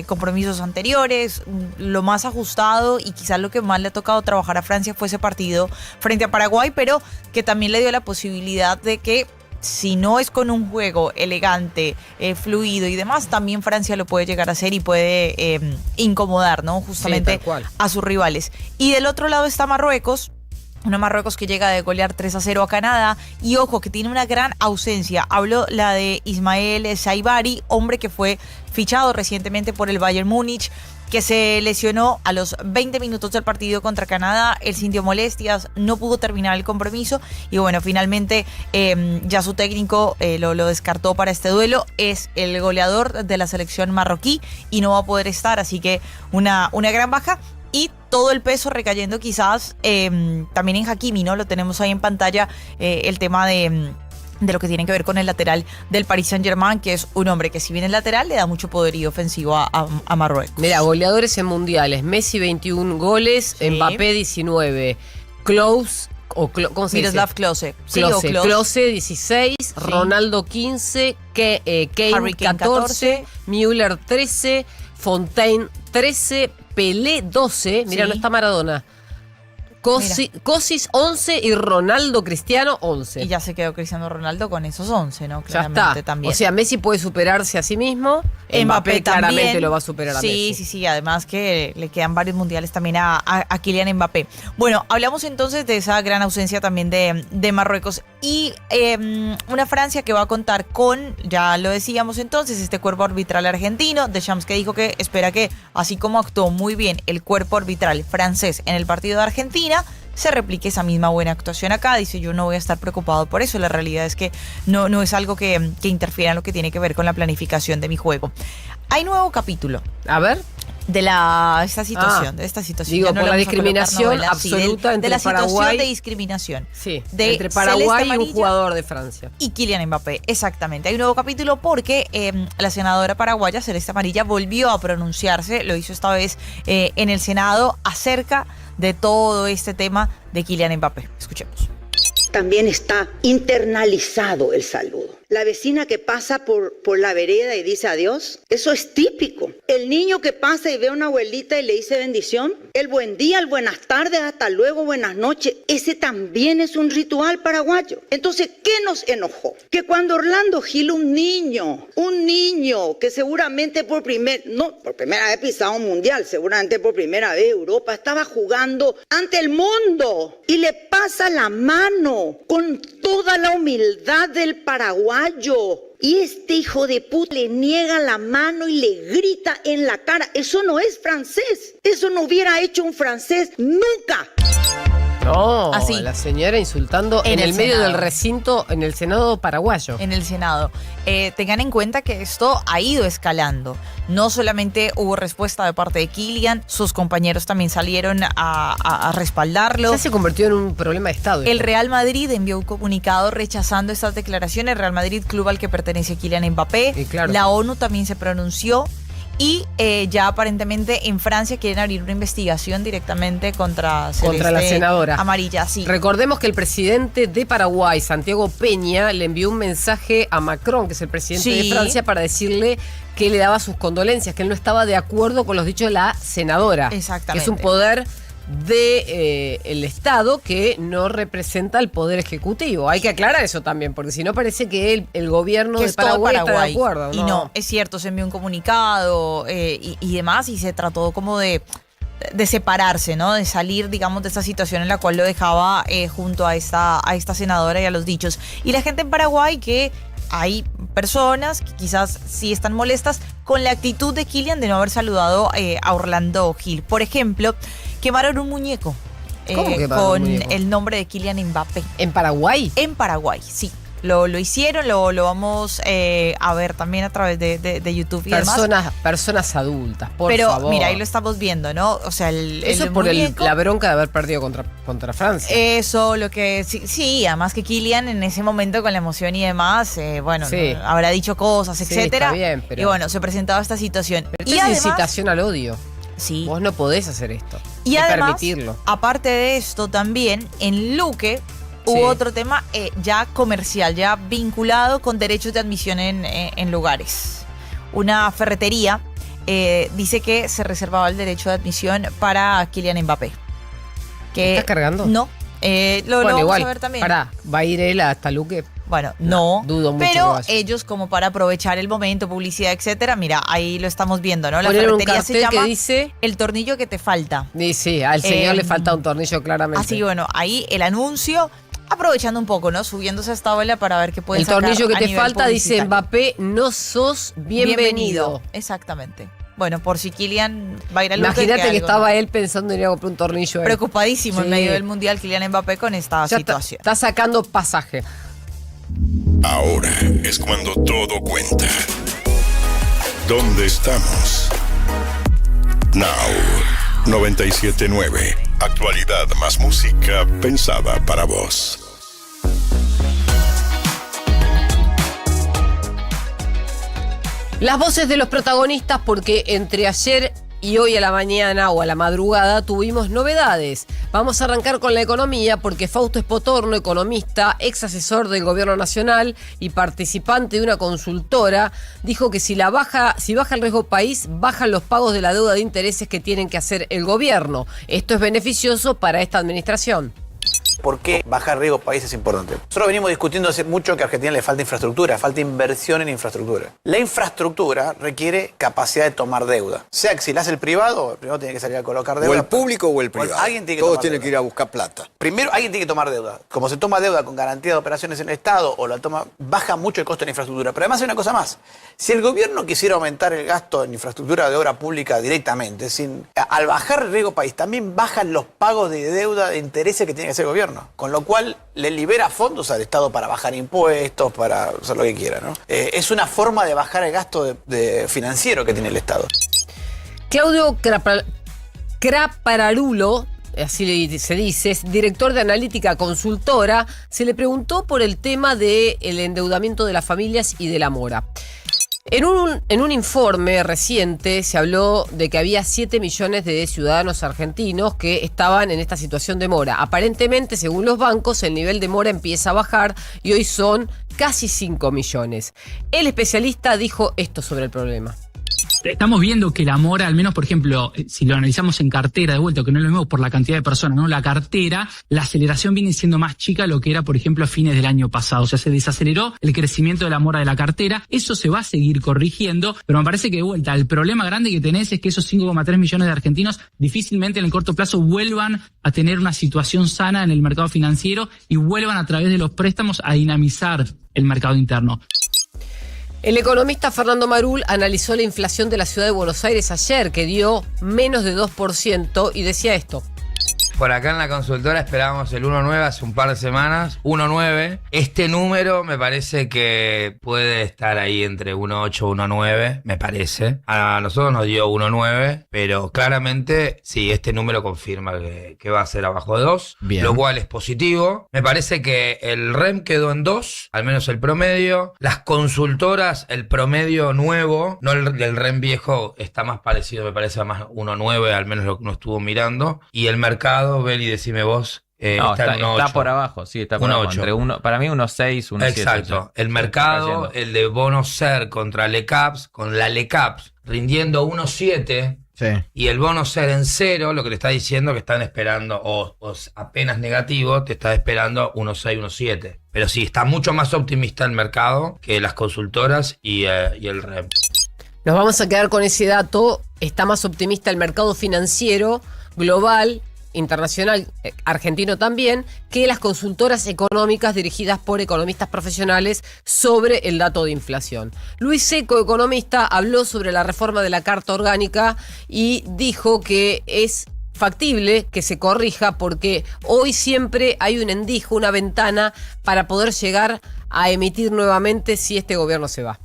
compromisos anteriores, lo más ajustado y quizás lo que más le ha tocado trabajar a Francia fue ese partido frente a Paraguay, pero que también le dio la posibilidad de que si no es con un juego elegante, fluido y demás, también Francia lo puede llegar a hacer y puede incomodar, ¿no? Justamente a sus rivales. Y del otro lado está Marruecos. Una Marruecos que llega de golear 3-0 a Canadá y ojo que tiene una gran ausencia. Hablo la de Ismael Saibari, hombre que fue fichado recientemente por el Bayern Múnich, que se lesionó a los 20 minutos del partido contra Canadá. Él sintió molestias, no pudo terminar el compromiso y bueno, finalmente ya su técnico lo descartó para este duelo. Es el goleador de la selección marroquí y no va a poder estar, así que una gran baja. Y todo el peso recayendo quizás también en Hakimi, ¿no? Lo tenemos ahí en pantalla, el tema de lo que tiene que ver con el lateral del Paris Saint-Germain, que es un hombre que si bien es lateral le da mucho poderío ofensivo a Marruecos. Mira, goleadores en mundiales, Messi 21 goles, sí. Mbappé 19, Klose, ¿cómo se dice? Miroslav Klose. Klose 16, sí. Ronaldo 15, Kane 14, Müller 13, Fontaine 13, Pelé 12, mira, sí. No está Maradona. Cosis 11 y Ronaldo Cristiano 11. Y ya se quedó Cristiano Ronaldo con esos 11, ¿no? Claramente, ya está. También. O sea, Messi puede superarse a sí mismo. Mbappé claramente también lo va a superar a Messi. Sí. Además que le quedan varios mundiales también a Kylian Mbappé. Bueno, hablamos entonces de esa gran ausencia también de Marruecos. Y una Francia que va a contar con, ya lo decíamos entonces, este cuerpo arbitral argentino. Deschamps que dijo que espera que, así como actuó muy bien el cuerpo arbitral francés en el partido de Argentina, se replique esa misma buena actuación acá. Dice, yo no voy a estar preocupado por eso. La realidad es que no es algo que interfiera en lo que tiene que ver con la planificación de mi juego. Hay nuevo capítulo. A ver. De esta situación. Digo, por la discriminación absoluta entre Paraguay. De la situación de discriminación. Sí, entre Paraguay y un jugador de Francia. Y Kylian Mbappé, exactamente. Hay un nuevo capítulo porque la senadora paraguaya Celeste Amarilla volvió a pronunciarse, lo hizo esta vez en el Senado, acerca de todo este tema de Kylian Mbappé. Escuchemos. También está internalizado el saludo. La vecina que pasa por la vereda y dice adiós, eso es típico. El niño que pasa y ve a una abuelita y le dice bendición, el buen día, el buenas tardes, hasta luego, buenas noches, ese también es un ritual paraguayo. Entonces, ¿qué nos enojó? Que cuando Orlando Gil, un niño que seguramente por primera vez pisado un mundial, seguramente por primera vez Europa, estaba jugando ante el mundo y le pasa la mano con toda la humildad del paraguayo. Y este hijo de puta le niega la mano y le grita en la cara. Eso no es francés. Eso no hubiera hecho un francés nunca. No, así. La señora insultando en el medio del recinto, en el Senado paraguayo. En el Senado. Tengan en cuenta que esto ha ido escalando. No solamente hubo respuesta de parte de Kylian, sus compañeros también salieron a respaldarlo. Ya se convirtió en un problema de Estado. El Real Madrid envió un comunicado rechazando estas declaraciones. Real Madrid, club al que pertenece Kylian Mbappé. Claro. La ONU también se pronunció. Y ya aparentemente en Francia quieren abrir una investigación directamente contra la senadora Amarilla. Sí. Recordemos que el presidente de Paraguay, Santiago Peña, le envió un mensaje a Macron, que es el presidente de Francia, para decirle que le daba sus condolencias, que él no estaba de acuerdo con los dichos de la senadora. Exactamente. Que es un poder del Estado que no representa el Poder Ejecutivo. Hay que aclarar eso también, porque si no parece que el gobierno de Paraguay está de acuerdo. Y no, es cierto, se envió un comunicado y demás, y se trató como de separarse, ¿no? De salir, digamos, de esta situación en la cual lo dejaba junto a esta senadora y a los dichos. Y la gente en Paraguay que hay personas que quizás sí están molestas con la actitud de Kylian de no haber saludado a Orlando Gil. Por ejemplo, quemaron un muñeco ¿Cómo quemaron con un muñeco? El nombre de Kylian Mbappé. ¿En Paraguay? En Paraguay, sí. lo hicieron, lo vamos a ver también a través de YouTube y demás. Personas adultas, por Pero favor. mira, ahí lo estamos viendo, ¿no? O sea, eso es por la bronca de haber perdido contra Francia. Eso, lo que sí, además que Kylian en ese momento con la emoción y demás, Sí. ¿no? Habrá dicho cosas, Sí, etcétera. está bien, pero- Y bueno, se presentaba esta situación. Pero Y es además, incitación al odio. Sí. Vos no podés hacer esto. y ni además, permitirlo. aparte de esto, también en Luque hubo otro tema ya comercial, ya vinculado con derechos de admisión en lugares. Una ferretería dice que se reservaba el derecho de admisión para Kylian Mbappé. ¿Estás cargando? No. Lo vamos igual, a ver también. Pará, ¿va a ir él hasta Luque? Bueno, no. Dudo mucho que Pero vaya. ellos, como para aprovechar el momento, publicidad, etcétera, mira, ahí lo estamos viendo, ¿no? La Poner un ferretería se cartel que llama dice... El tornillo que te falta. Sí, al señor le falta un tornillo claramente. Así que bueno, ahí el anuncio, aprovechando un poco, ¿no? Subiéndose a esta ola para ver qué puede El sacar tornillo que a te nivel falta dice publicitario. Mbappé, no sos bienvenido. Exactamente. Bueno, por si Kylian va a ir al Luque, Imagínate que algo, estaba ¿no? él pensando en ir a comprar un tornillo. Preocupadísimo en Sí. medio del Mundial Kylian Mbappé con esta Ya situación. está sacando pasaje. Ahora es cuando todo cuenta. ¿Dónde estamos? Now 97.9. Actualidad más música pensada para vos. Las voces de los protagonistas, porque entre ayer y hoy a la mañana o a la madrugada tuvimos novedades. Vamos a arrancar con la economía porque Fausto Espotorno, economista, ex asesor del gobierno nacional y participante de una consultora, dijo que si baja el riesgo país, bajan los pagos de la deuda de intereses que tienen que hacer el gobierno. Esto es beneficioso para esta administración. ¿Por qué bajar riesgo país es importante? Nosotros venimos discutiendo hace mucho que a Argentina le falta infraestructura, falta inversión en infraestructura. La infraestructura requiere capacidad de tomar deuda. Sea que si la hace el privado tiene que salir a colocar deuda. O el público o el privado. Alguien tiene que Todos tomar tienen deuda. que ir a buscar plata. Primero, alguien tiene que tomar deuda. Como se toma deuda con garantía de operaciones en el Estado o la toma, baja mucho el costo de la infraestructura. Pero además hay una cosa más. Si el gobierno quisiera aumentar el gasto en infraestructura de obra pública directamente, al bajar el riesgo país, también bajan los pagos de deuda de intereses que tiene que hacer el gobierno. Con lo cual le libera fondos al Estado para bajar impuestos, para hacer lo que quiera, ¿no? Es una forma de bajar el gasto financiero que tiene el Estado. Claudio Crapararulo, así se dice, es director de analítica consultora, se le preguntó por el tema del endeudamiento de las familias y de la mora. En un informe reciente se habló de que había 7 millones de ciudadanos argentinos que estaban en esta situación de mora. Aparentemente, según los bancos, el nivel de mora empieza a bajar y hoy son casi 5 millones. El especialista dijo esto sobre el problema. Estamos viendo que la mora, al menos por ejemplo, si lo analizamos en cartera de vuelta, que no es lo mismo por la cantidad de personas, ¿no? La cartera, la aceleración viene siendo más chica de lo que era, por ejemplo, a fines del año pasado. O sea, se desaceleró el crecimiento de la mora de la cartera. Eso se va a seguir corrigiendo, pero me parece que de vuelta, el problema grande que tenés es que esos 5,3 millones de argentinos difícilmente en el corto plazo vuelvan a tener una situación sana en el mercado financiero y vuelvan a través de los préstamos a dinamizar el mercado interno. El economista Fernando Marul analizó la inflación de la ciudad de Buenos Aires ayer, que dio menos de 2%, y decía esto. Por acá en la consultora esperábamos el 1.9 hace un par de semanas, 1.9. Este número me parece que puede estar ahí entre 1.8 y 1.9, me parece. A nosotros nos dio 1.9, pero claramente sí, este número confirma que va a ser abajo de 2, Bien. Lo cual es positivo. Me parece que el REM quedó en 2, al menos el promedio. Las consultoras, el promedio nuevo, no el REM viejo, está más parecido, me parece a más 1.9, al menos lo que uno estuvo mirando. Y el mercado, Beli, decime vos. No, está en 1.8. está por abajo, sí, está por abajo. 1.8. Para mí 1.6, 1.7. Exacto. El mercado, el de bono SER contra LECAPS, con la LECAPS rindiendo 1.7 y el bono SER en 0, lo que te está diciendo que están esperando, o apenas negativo, te está esperando 1.6, 1.7. Pero sí, está mucho más optimista el mercado que las consultoras y el REM. Nos vamos a quedar con ese dato. Está más optimista el mercado financiero global, internacional, argentino también, que las consultoras económicas dirigidas por economistas profesionales sobre el dato de inflación. Luis Seco, economista, habló sobre la reforma de la Carta Orgánica y dijo que es factible que se corrija porque hoy siempre hay un endijo, una ventana para poder llegar a emitir nuevamente si este gobierno se va.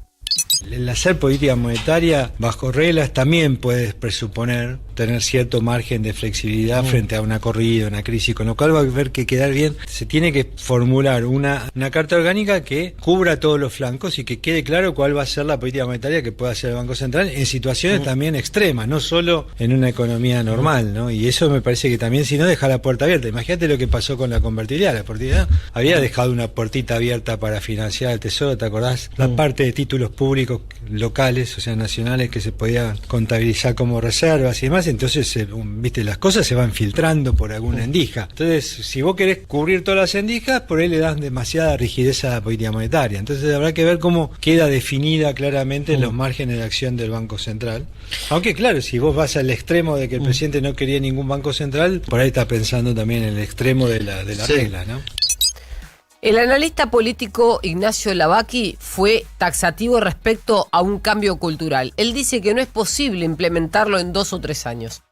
El hacer política monetaria bajo reglas también puede presuponer tener cierto margen de flexibilidad frente a una corrida, una crisis, con lo cual va a haber que quedar bien. Se tiene que formular una carta orgánica que cubra todos los flancos y que quede claro cuál va a ser la política monetaria que pueda hacer el Banco Central en situaciones también extremas, no solo en una economía normal, ¿no? Y eso me parece que también, si no, deja la puerta abierta. Imagínate lo que pasó con la convertibilidad. La convertibilidad había dejado una puertita abierta para financiar el Tesoro, ¿te acordás? La parte de títulos públicos locales, o sea, nacionales, que se podían contabilizar como reservas y demás. Entonces, viste, las cosas se van filtrando por alguna endija. Entonces, si vos querés cubrir todas las endijas, por ahí le das demasiada rigidez a la política monetaria. Entonces, habrá que ver cómo queda definida claramente los márgenes de acción del Banco Central. Aunque, claro, si vos vas al extremo de que el presidente no quería ningún Banco Central, por ahí está pensando también en el extremo de la regla, ¿no? El analista político Ignacio Lavaki fue taxativo respecto a un cambio cultural. Él dice que no es posible implementarlo en 2 o 3 años.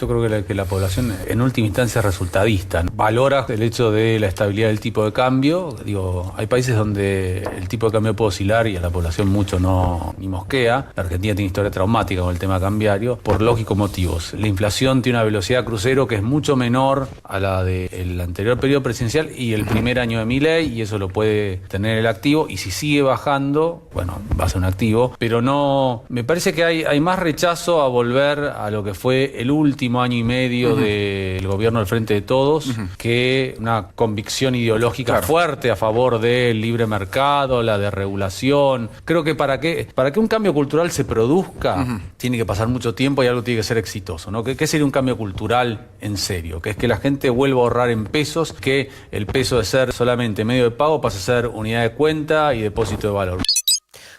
Yo creo que la población en última instancia es resultadista. Valora el hecho de la estabilidad del tipo de cambio. Digo, hay países donde el tipo de cambio puede oscilar y a la población mucho no ni mosquea. La Argentina tiene historia traumática con el tema cambiario por lógicos motivos. La inflación tiene una velocidad crucero que es mucho menor a la del anterior periodo presidencial y el primer año de Milei, y eso lo puede tener el activo, y si sigue bajando, bueno, va a ser un activo, pero no, me parece que hay más rechazo a volver a lo que fue el último año y medio del gobierno del Frente de Todos, que una convicción ideológica fuerte a favor del libre mercado, la desregulación. Creo que para que un cambio cultural se produzca, tiene que pasar mucho tiempo y algo tiene que ser exitoso, ¿no? ¿Qué sería un cambio cultural en serio? Que es que la gente vuelva a ahorrar en pesos, que el peso de ser solamente medio de pago pase a ser unidad de cuenta y depósito de valor.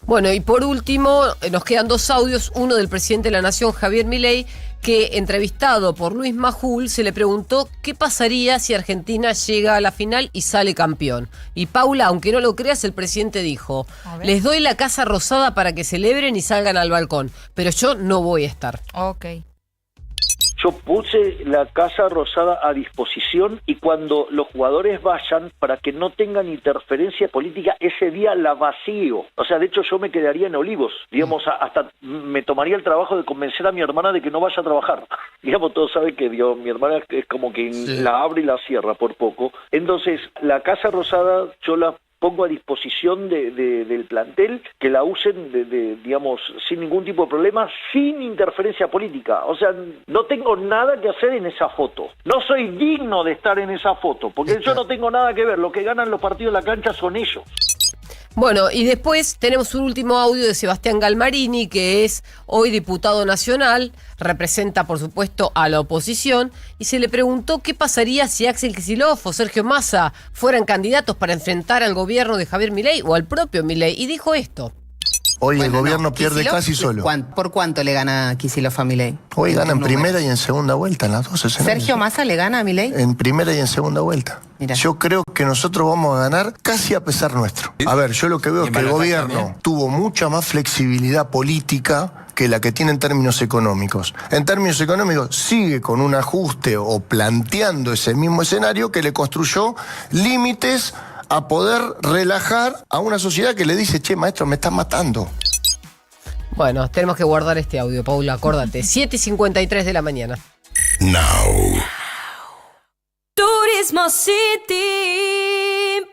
Bueno, y por último, nos quedan 2 audios, uno del presidente de la Nación, Javier Milei, que, entrevistado por Luis Majul, se le preguntó qué pasaría si Argentina llega a la final y sale campeón. Y Paula, aunque no lo creas, el presidente dijo: les doy la Casa Rosada para que celebren y salgan al balcón, pero yo no voy a estar. Ok. Yo puse la Casa Rosada a disposición, y cuando los jugadores vayan, para que no tengan interferencia política, ese día la vacío. O sea, de hecho yo me quedaría en Olivos, digamos, hasta me tomaría el trabajo de convencer a mi hermana de que no vaya a trabajar. Digamos, todos saben que mi hermana es como que la abre y la cierra por poco. Entonces, la Casa Rosada yo la pongo a disposición del plantel, que la usen digamos, sin ningún tipo de problema, sin interferencia política. O sea, no tengo nada que hacer en esa foto. No soy digno de estar en esa foto, porque yo no tengo nada que ver. Lo que ganan los partidos en la cancha son ellos. Bueno, y después tenemos un último audio de Sebastián Galmarini, que es hoy diputado nacional, representa por supuesto a la oposición, y se le preguntó qué pasaría si Axel Kicillof o Sergio Massa fueran candidatos para enfrentar al gobierno de Javier Milei o al propio Milei, y dijo esto. Hoy el gobierno pierde casi solo. ¿Por cuánto le gana Kicillof a Milei? Hoy gana en primera y en segunda vuelta, en las dos escenarios. ¿Sergio Massa le gana a Milei? En primera y en segunda vuelta. Mirá. Yo creo que nosotros vamos a ganar casi a pesar nuestro. A ver, yo lo que veo es que el gobierno tuvo mucha más flexibilidad política que la que tiene en términos económicos. En términos económicos sigue con un ajuste o planteando ese mismo escenario que le construyó límites a poder relajar a una sociedad que le dice: che, maestro, me estás matando. Bueno, tenemos que guardar este audio, Paula, acórdate. 7:53 de la mañana. Now. Turismo City,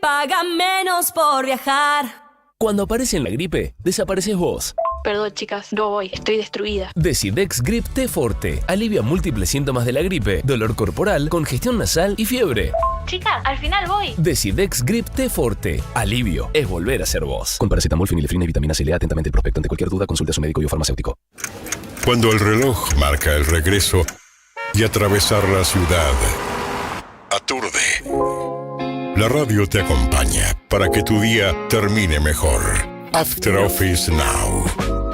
paga menos por viajar. Cuando aparece en la gripe, desapareces vos. Perdón, chicas, no voy, estoy destruida. Decidex Grip T Forte alivia múltiples síntomas de la gripe, dolor corporal, congestión nasal y fiebre. Chicas, al final voy. Decidex Grip T Forte. Alivio es volver a ser vos. Con paracetamol, fenilefrina y vitamina C. Lea atentamente el prospecto. Ante cualquier duda, consulte a su médico y o farmacéutico. Cuando el reloj marca el regreso y atravesar la ciudad aturde, la radio te acompaña para que tu día termine mejor. After Office Now.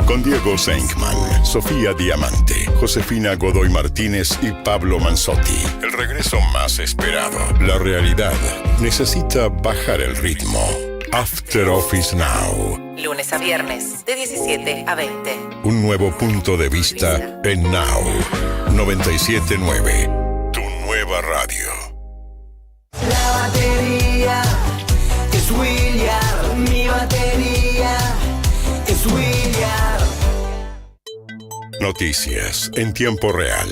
Con Diego Senkman, Sofía Diamante, Josefina Godoy Martínez y Pablo Manzotti. El regreso más esperado. La realidad necesita bajar el ritmo. After Office Now. Lunes a viernes, de 17 a 20. Un nuevo punto de vista en Now. 97.9. Tu nueva radio. La batería es William. noticias en tiempo real.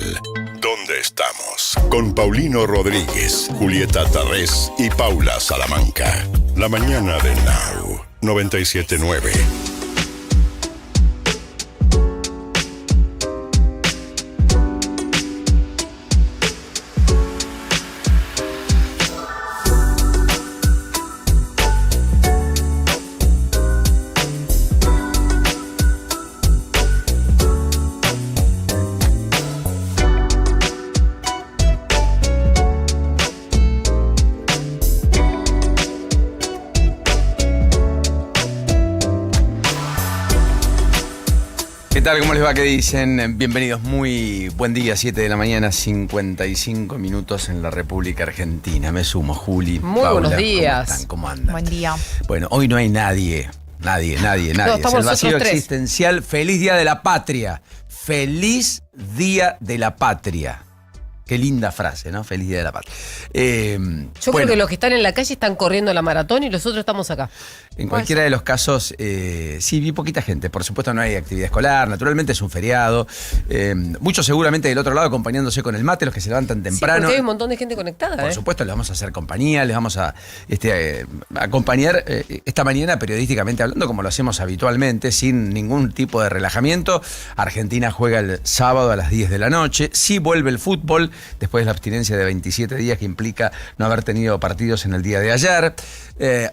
¿Dónde estamos? Con Paulino Rodríguez, Julieta Tarrés y Paula Salamanca. La mañana de Now 97.9. ¿Qué tal? ¿Cómo les va? ¿Qué dicen? Bienvenidos, muy buen día, 7 de la mañana, 55 minutos en la República Argentina. Me sumo, Juli, Muy Paula, buenos días. ¿cómo están? ¿Cómo andan? Buen día. Bueno, hoy no hay nadie. Nadie. No, Es estamos el vacío nosotros tres. existencial. Feliz Día de la Patria. Feliz Día de la Patria. Qué linda frase, ¿no? Feliz Día de la Patria. Yo creo que los que están en la calle están corriendo la maratón y los otros estamos acá. En cualquiera de los casos, sí, vi poquita gente. Por supuesto no hay actividad escolar, naturalmente es un feriado. Muchos seguramente del otro lado acompañándose con el mate, los que se levantan temprano. Sí, porque hay un montón de gente conectada. Por supuesto, les vamos a hacer compañía, les vamos a acompañar esta mañana periodísticamente hablando, como lo hacemos habitualmente, sin ningún tipo de relajamiento. Argentina juega el sábado a las 10 de la noche. Sí vuelve el fútbol, después de la abstinencia de 27 días que implica no haber tenido partidos en el día de ayer.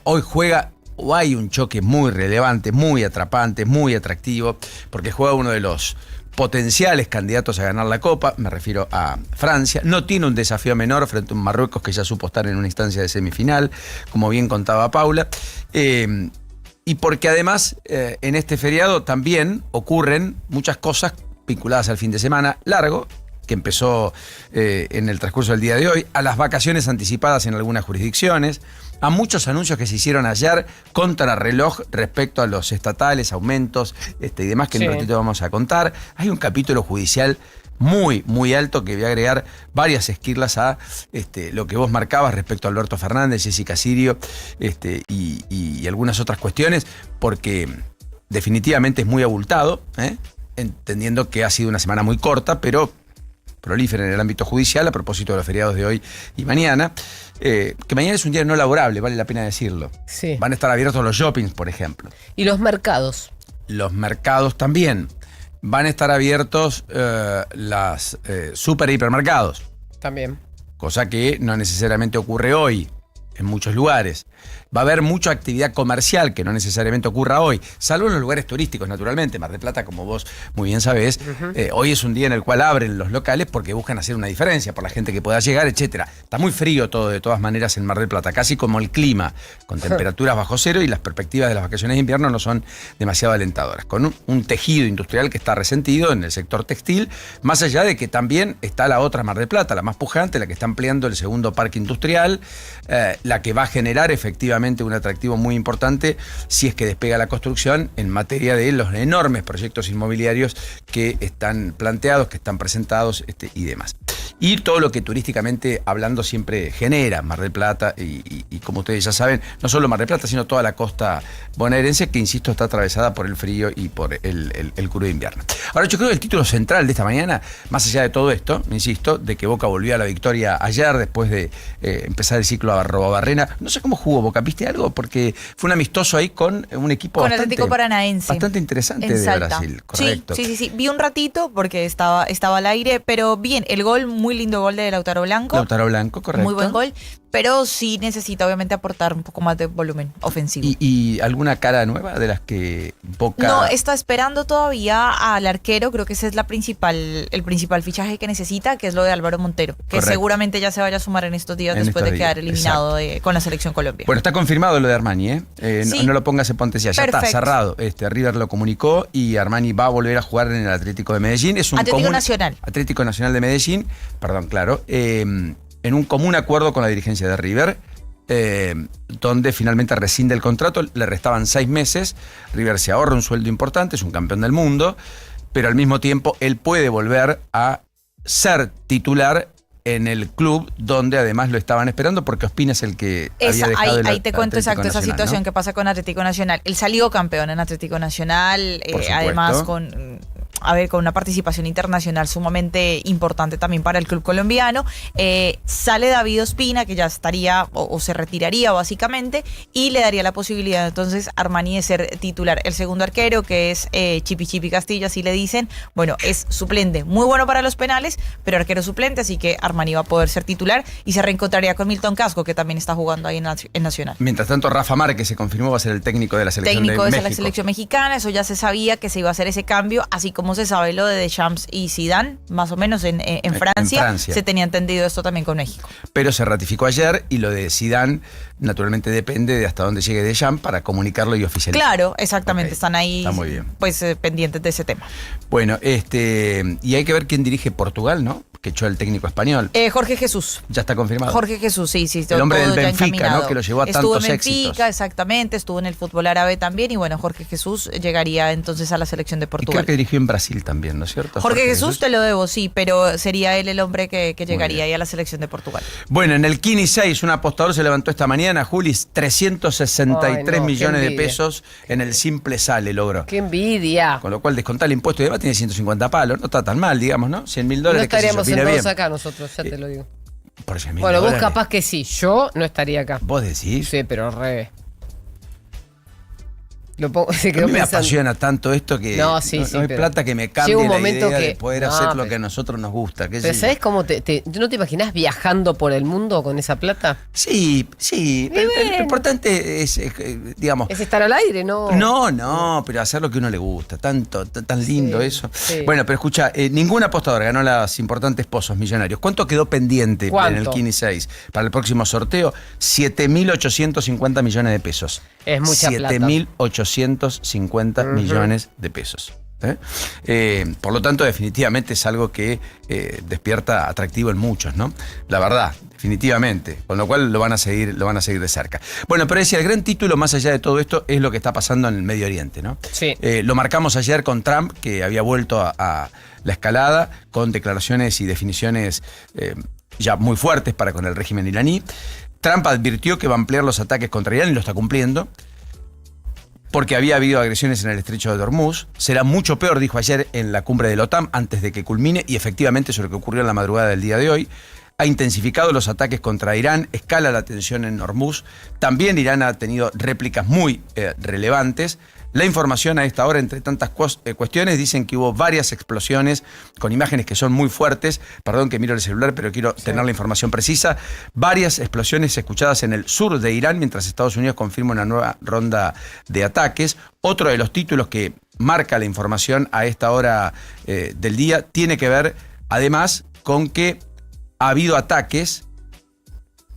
Hoy juega, o hay un choque muy relevante, muy atrapante, muy atractivo, porque juega uno de los potenciales candidatos a ganar la Copa, me refiero a Francia. No tiene un desafío menor frente a un Marruecos que ya supo estar en una instancia de semifinal, como bien contaba Paula. Y porque además en este feriado también ocurren muchas cosas vinculadas al fin de semana largo, que empezó en el transcurso del día de hoy, a las vacaciones anticipadas en algunas jurisdicciones, a muchos anuncios que se hicieron ayer contra reloj respecto a los estatales, aumentos y demás que en un ratito vamos a contar. Hay un capítulo judicial muy, muy alto que voy a agregar varias esquirlas a lo que vos marcabas respecto a Alberto Fernández, Jessica Sirio y algunas otras cuestiones, porque definitivamente es muy abultado, entendiendo que ha sido una semana muy corta, pero prolífera en el ámbito judicial a propósito de los feriados de hoy y mañana, que mañana es un día no laborable, vale la pena decirlo. Sí. Van a estar abiertos los shoppings, por ejemplo. Y los mercados. Los mercados también. Van a estar abiertos las super hipermercados. También. Cosa que no necesariamente ocurre hoy en muchos lugares. Va a haber mucha actividad comercial que no necesariamente ocurra hoy, salvo en los lugares turísticos, naturalmente. Mar del Plata, como vos muy bien sabés, hoy es un día en el cual abren los locales porque buscan hacer una diferencia por la gente que pueda llegar, etcétera. Está muy frío todo, de todas maneras, en Mar del Plata, casi como el clima, con temperaturas bajo cero, y las perspectivas de las vacaciones de invierno no son demasiado alentadoras, con un tejido industrial que está resentido en el sector textil, más allá de que también está la otra Mar del Plata, la más pujante, la que está ampliando el segundo parque industrial, la que va a generar efectivamente un atractivo muy importante si es que despega la construcción en materia de los enormes proyectos inmobiliarios que están planteados, que están presentados y demás. Y todo lo que turísticamente hablando siempre genera Mar del Plata y como ustedes ya saben, no solo Mar del Plata, sino toda la costa bonaerense que, insisto, está atravesada por el frío y por el crudo invierno. Ahora, yo creo que el título central de esta mañana, más allá de todo esto, insisto, de que Boca volvió a la victoria ayer después de empezar el ciclo a Barrena. No sé cómo jugó Boca, ¿viste algo? Porque fue un amistoso ahí con un equipo con Atlético Paranaense. Bastante interesante de Salta. Brasil, correcto. Sí. Vi un ratito porque estaba al aire, pero bien, el gol, muy lindo gol de Lautaro Blanco. Lautaro Blanco, correcto. Muy buen gol, pero sí necesita obviamente aportar un poco más de volumen ofensivo. ¿Y alguna cara nueva de las que Boca...? No, está esperando todavía al arquero, creo que ese es el principal fichaje que necesita, que es lo de Álvaro Montero, que correcto. Seguramente ya se vaya a sumar en estos días después de quedar eliminado con la selección Colombia. Bueno, está confirmado lo de Armani, Sí. No lo pongas en Ponte ya está cerrado. River lo comunicó y Armani va a volver a jugar en el Atlético de Medellín. Es un Atlético Nacional. Atlético Nacional de Medellín, perdón, claro, en un común acuerdo con la dirigencia de River, donde finalmente rescinde el contrato, le restaban 6 meses, River se ahorra un sueldo importante, es un campeón del mundo, pero al mismo tiempo él puede volver a ser titular en el club donde además lo estaban esperando, porque Ospina es el que había dejado ahí te cuento Atlético exacto esa Nacional, situación, ¿no? que pasa con Atlético Nacional. Él salió campeón en Atlético Nacional, además con con una participación internacional sumamente importante también para el club colombiano. Sale David Ospina, que ya estaría o se retiraría básicamente, y le daría la posibilidad entonces a Armani de ser titular. El segundo arquero, que es Chipi Castillo, así le dicen, bueno, es suplente, muy bueno para los penales, pero arquero suplente, así que Armani va a poder ser titular y se reencontraría con Milton Casco, que también está jugando ahí en Nacional. Mientras tanto, Rafa Márquez se confirmó va a ser el técnico de la selección de México. La selección mexicana, eso ya se sabía que se iba a hacer ese cambio, así como se sabe lo de Deschamps y Zidane, más o menos en Francia, se tenía entendido esto también con México. Pero se ratificó ayer y lo de Zidane naturalmente depende de hasta dónde llegue Deschamps para comunicarlo y oficializarlo. Claro, exactamente, están ahí está muy bien. Pues pendientes de ese tema. Bueno, y hay que ver quién dirige Portugal, ¿no? Que echó el técnico español. Jorge Jesús. Ya está confirmado. Jorge Jesús, sí. El hombre del Benfica, ¿no? Que lo llevó a tantos éxitos. Estuvo en Benfica, exactamente, estuvo en el fútbol árabe también, y bueno, Jorge Jesús llegaría entonces a la selección de Portugal. Y creo que dirigió en Brasil también, ¿no es cierto? Jorge Jesús te lo debo, sí, pero sería él el hombre que llegaría ahí a la selección de Portugal. Bueno, en el Kini 6, un apostador se levantó esta mañana, Julis, 363 millones de pesos en el simple sale logró. ¡Qué envidia! Con lo cual descontar el impuesto y demás tiene 150 palos, no está tan mal, digamos, ¿no? $100.000. No estaríamos sentados acá nosotros, ya te lo digo. Por $100.000. Bueno, vos capaz que sí, yo no estaría acá. ¿Vos decís? Sí, pero al revés. A mí me apasiona tanto esto que no hay plata que me cambie la idea de poder hacer lo que a nosotros nos gusta. Pero ¿sabés cómo no te imaginás viajando por el mundo con esa plata? Sí. Lo importante es, digamos... Es estar al aire, ¿no? No, pero hacer lo que a uno le gusta. Tan lindo eso. Sí. Bueno, pero escucha, ningún apostador ganó los importantes pozos millonarios. ¿Cuánto quedó pendiente en el Kini 6 para el próximo sorteo? 7.850 millones de pesos. Es mucha plata. 7.850 millones de pesos. Por lo tanto, definitivamente es algo que despierta atractivo en muchos, ¿no? La verdad, definitivamente. Con lo cual lo van a seguir de cerca. Bueno, pero decía, el gran título, más allá de todo esto, es lo que está pasando en el Medio Oriente, ¿no? Sí. Lo marcamos ayer con Trump, que había vuelto a la escalada, con declaraciones y definiciones ya muy fuertes para con el régimen iraní. Trump advirtió que va a ampliar los ataques contra Irán y lo está cumpliendo, porque había habido agresiones en el estrecho de Hormuz. Será mucho peor, dijo ayer en la cumbre de la OTAN, antes de que culmine, y efectivamente eso es lo que ocurrió en la madrugada del día de hoy. Ha intensificado los ataques contra Irán, escala la tensión en Hormuz. También Irán ha tenido réplicas muy relevantes. La información a esta hora, entre tantas cuestiones, dicen que hubo varias explosiones con imágenes que son muy fuertes. Perdón que miro el celular, pero quiero tener la información precisa. Varias explosiones escuchadas en el sur de Irán, mientras Estados Unidos confirma una nueva ronda de ataques. Otro de los títulos que marca la información a esta hora del día tiene que ver, además, con que ha habido ataques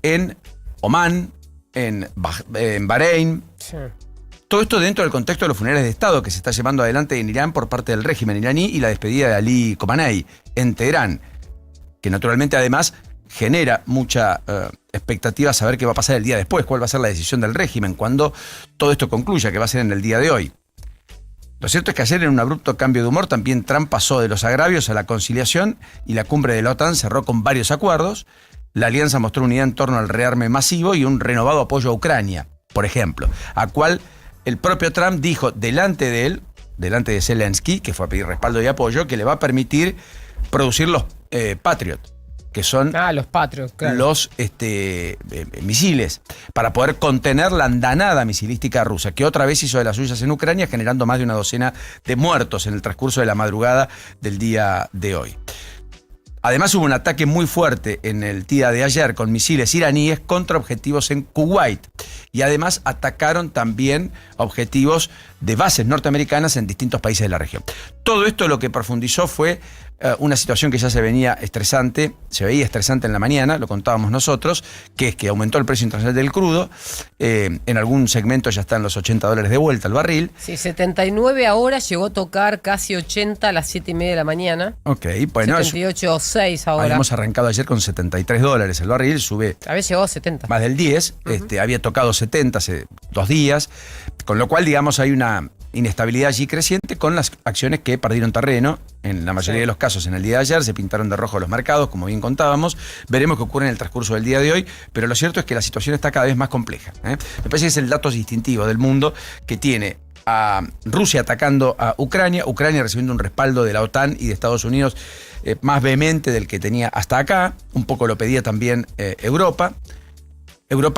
en Omán, en Bahrein. Sí. Todo esto dentro del contexto de los funerales de Estado que se está llevando adelante en Irán por parte del régimen iraní y la despedida de Ali Khamenei en Teherán, que naturalmente además genera mucha expectativa saber qué va a pasar el día después, cuál va a ser la decisión del régimen cuando todo esto concluya, que va a ser en el día de hoy. Lo cierto es que ayer, en un abrupto cambio de humor, también Trump pasó de los agravios a la conciliación y la cumbre de la OTAN cerró con varios acuerdos. La alianza mostró unidad en torno al rearme masivo y un renovado apoyo a Ucrania, por ejemplo, a cual el propio Trump dijo delante de Zelensky, que fue a pedir respaldo y apoyo, que le va a permitir producir los Patriot, que son los Patriot, claro, los misiles, para poder contener la andanada misilística rusa, que otra vez hizo de las suyas en Ucrania, generando más de una docena de muertos en el transcurso de la madrugada del día de hoy. Además, hubo un ataque muy fuerte en el día de ayer con misiles iraníes contra objetivos en Kuwait. Y además atacaron también objetivos de bases norteamericanas en distintos países de la región. Todo esto lo que profundizó fue una situación que ya se veía estresante en la mañana, lo contábamos nosotros, que es que aumentó el precio internacional del crudo. En algún segmento ya están los $80 de vuelta al barril. Sí, 79 ahora, llegó a tocar casi 80 a las 7:30 de la mañana. Ok, bueno. 78,6 ahora. Habíamos arrancado ayer con $73 el barril, sube. Había llegado a 70. Más del 10, había tocado 70 hace 2 días, con lo cual, digamos, hay una inestabilidad allí creciente con las acciones que perdieron terreno. En la mayoría de los casos en el día de ayer se pintaron de rojo los mercados, como bien contábamos. Veremos qué ocurre en el transcurso del día de hoy, pero lo cierto es que la situación está cada vez más compleja. Me parece que es el dato distintivo del mundo, que tiene a Rusia atacando a Ucrania, Ucrania recibiendo un respaldo de la OTAN y de Estados Unidos más vehemente del que tenía hasta acá, un poco lo pedía también Europa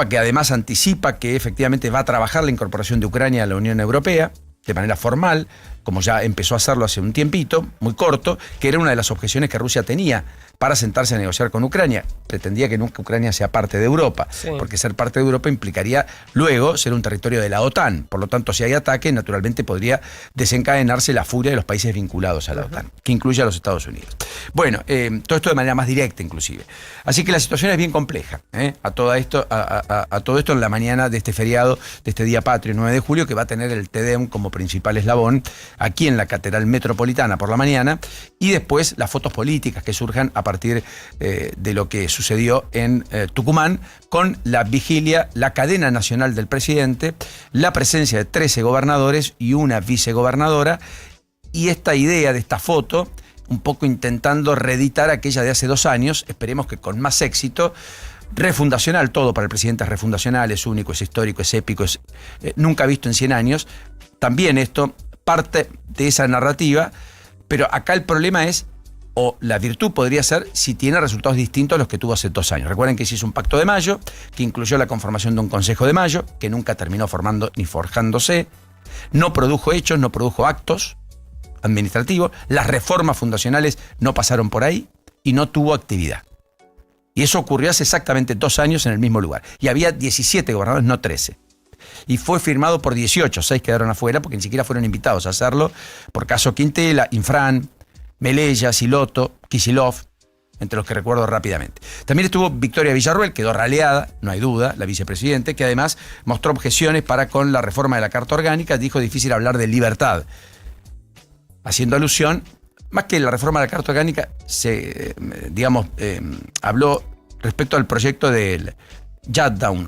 que además anticipa que efectivamente va a trabajar la incorporación de Ucrania a la Unión Europea, de manera formal, como ya empezó a hacerlo hace un tiempito, muy corto, que era una de las objeciones que Rusia tenía para sentarse a negociar con Ucrania. Pretendía que nunca Ucrania sea parte de Europa, porque ser parte de Europa implicaría luego ser un territorio de la OTAN. Por lo tanto, si hay ataque, naturalmente podría desencadenarse la furia de los países vinculados a la OTAN, que incluye a los Estados Unidos. Bueno, todo esto de manera más directa inclusive. Así que la situación es bien compleja, a todo esto en la mañana de este feriado, de este día patrio, 9 de julio, que va a tener el Te Deum como principal eslabón aquí en la Catedral Metropolitana por la mañana, y después las fotos políticas que surjan a partir de lo que sucedió en Tucumán, con la vigilia, la cadena nacional del presidente, la presencia de 13 gobernadores y una vicegobernadora, y esta idea de esta foto, un poco intentando reeditar aquella de hace 2 años, esperemos que con más éxito, refundacional, todo para el presidente es refundacional, es único, es histórico, es épico, es nunca visto en 100 años, también esto parte de esa narrativa, pero acá el problema es, o la virtud podría ser, si tiene resultados distintos a los que tuvo hace 2 años. Recuerden que se hizo un pacto de Mayo, que incluyó la conformación de un Consejo de Mayo, que nunca terminó formando ni forjándose, no produjo hechos, no produjo actos administrativos, las reformas fundacionales no pasaron por ahí y no tuvo actividad. Y eso ocurrió hace exactamente 2 años en el mismo lugar. Y había 17 gobernadores, no 13. Y fue firmado por 18, 6 quedaron afuera porque ni siquiera fueron invitados a hacerlo, por caso Quintela, Infran, Melella, Siloto, Kicillof, entre los que recuerdo rápidamente. También estuvo Victoria Villarruel, quedó raleada, no hay duda, la vicepresidente, que además mostró objeciones para con la reforma de la Carta Orgánica, dijo difícil hablar de libertad, haciendo alusión, más que la reforma de la Carta Orgánica, habló respecto al proyecto del shutdown,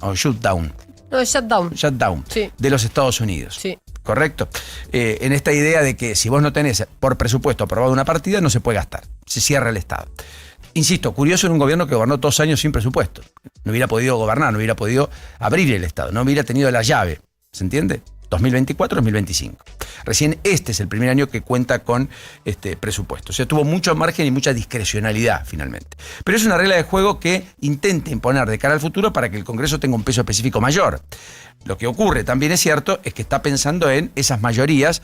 No, shutdown. Sí. De los Estados Unidos. Sí. ¿Correcto? En esta idea de que si vos no tenés por presupuesto aprobado una partida, no se puede gastar. Se cierra el Estado. Insisto, curioso en un gobierno que gobernó 2 años sin presupuesto. No hubiera podido gobernar, no hubiera podido abrir el Estado, no hubiera tenido la llave. ¿Se entiende? 2024-2025. Recién este es el primer año que cuenta con este presupuesto. O sea, tuvo mucho margen y mucha discrecionalidad finalmente. Pero es una regla de juego que intenta imponer de cara al futuro para que el Congreso tenga un peso específico mayor. Lo que ocurre, también es cierto, es que está pensando en esas mayorías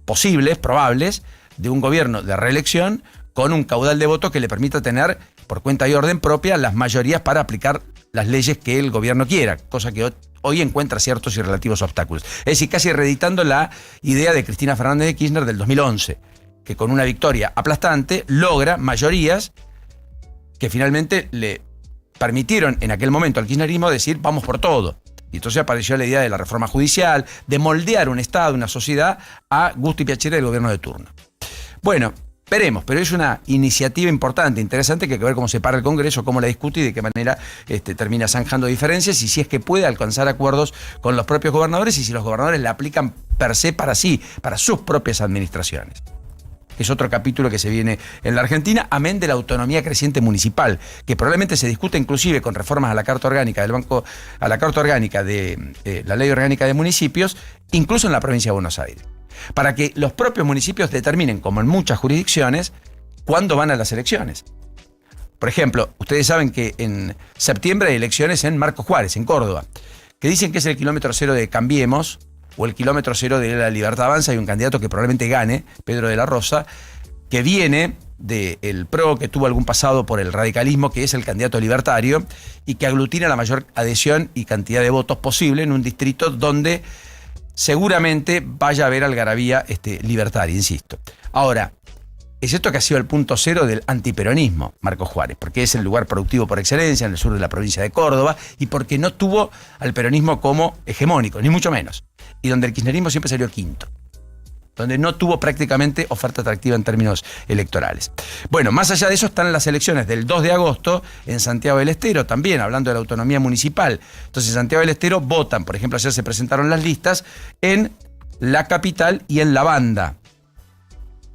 posibles, probables, de un gobierno de reelección con un caudal de votos que le permita tener, por cuenta y orden propia, las mayorías para aplicar las leyes que el gobierno quiera, cosa que hoy encuentra ciertos y relativos obstáculos. Es decir, casi reeditando la idea de Cristina Fernández de Kirchner del 2011, que con una victoria aplastante logra mayorías que finalmente le permitieron en aquel momento al kirchnerismo decir vamos por todo. Y entonces apareció la idea de la reforma judicial, de moldear un Estado, una sociedad a gusto y piacere del gobierno de turno. Bueno, veremos, pero es una iniciativa importante, interesante, que hay que ver cómo se para el Congreso, cómo la discute y de qué manera termina zanjando diferencias y si es que puede alcanzar acuerdos con los propios gobernadores y si los gobernadores la aplican per se para sí, para sus propias administraciones. Es otro capítulo que se viene en la Argentina, amén de la autonomía creciente municipal, que probablemente se discute inclusive con reformas a la Carta Orgánica del Banco, a la Carta Orgánica de la Ley Orgánica de Municipios, incluso en la provincia de Buenos Aires, para que los propios municipios determinen, como en muchas jurisdicciones, cuándo van a las elecciones. Por ejemplo, ustedes saben que en septiembre hay elecciones en Marcos Juárez, en Córdoba, que dicen que es el kilómetro cero de Cambiemos, o el kilómetro cero de La Libertad Avanza. Hay un candidato que probablemente gane, Pedro de la Rosa, que viene del PRO, que tuvo algún pasado por el radicalismo, que es el candidato libertario, y que aglutina la mayor adhesión y cantidad de votos posible en un distrito donde seguramente vaya a haber algarabía libertaria, insisto. Ahora, es esto que ha sido el punto cero del antiperonismo, Marcos Juárez, porque es el lugar productivo por excelencia en el sur de la provincia de Córdoba y porque no tuvo al peronismo como hegemónico, ni mucho menos. Y donde el kirchnerismo siempre salió quinto, donde no tuvo prácticamente oferta atractiva en términos electorales. Bueno, más allá de eso están las elecciones del 2 de agosto en Santiago del Estero, también hablando de la autonomía municipal. Entonces, en Santiago del Estero votan, por ejemplo, ayer se presentaron las listas en la capital y en la Banda.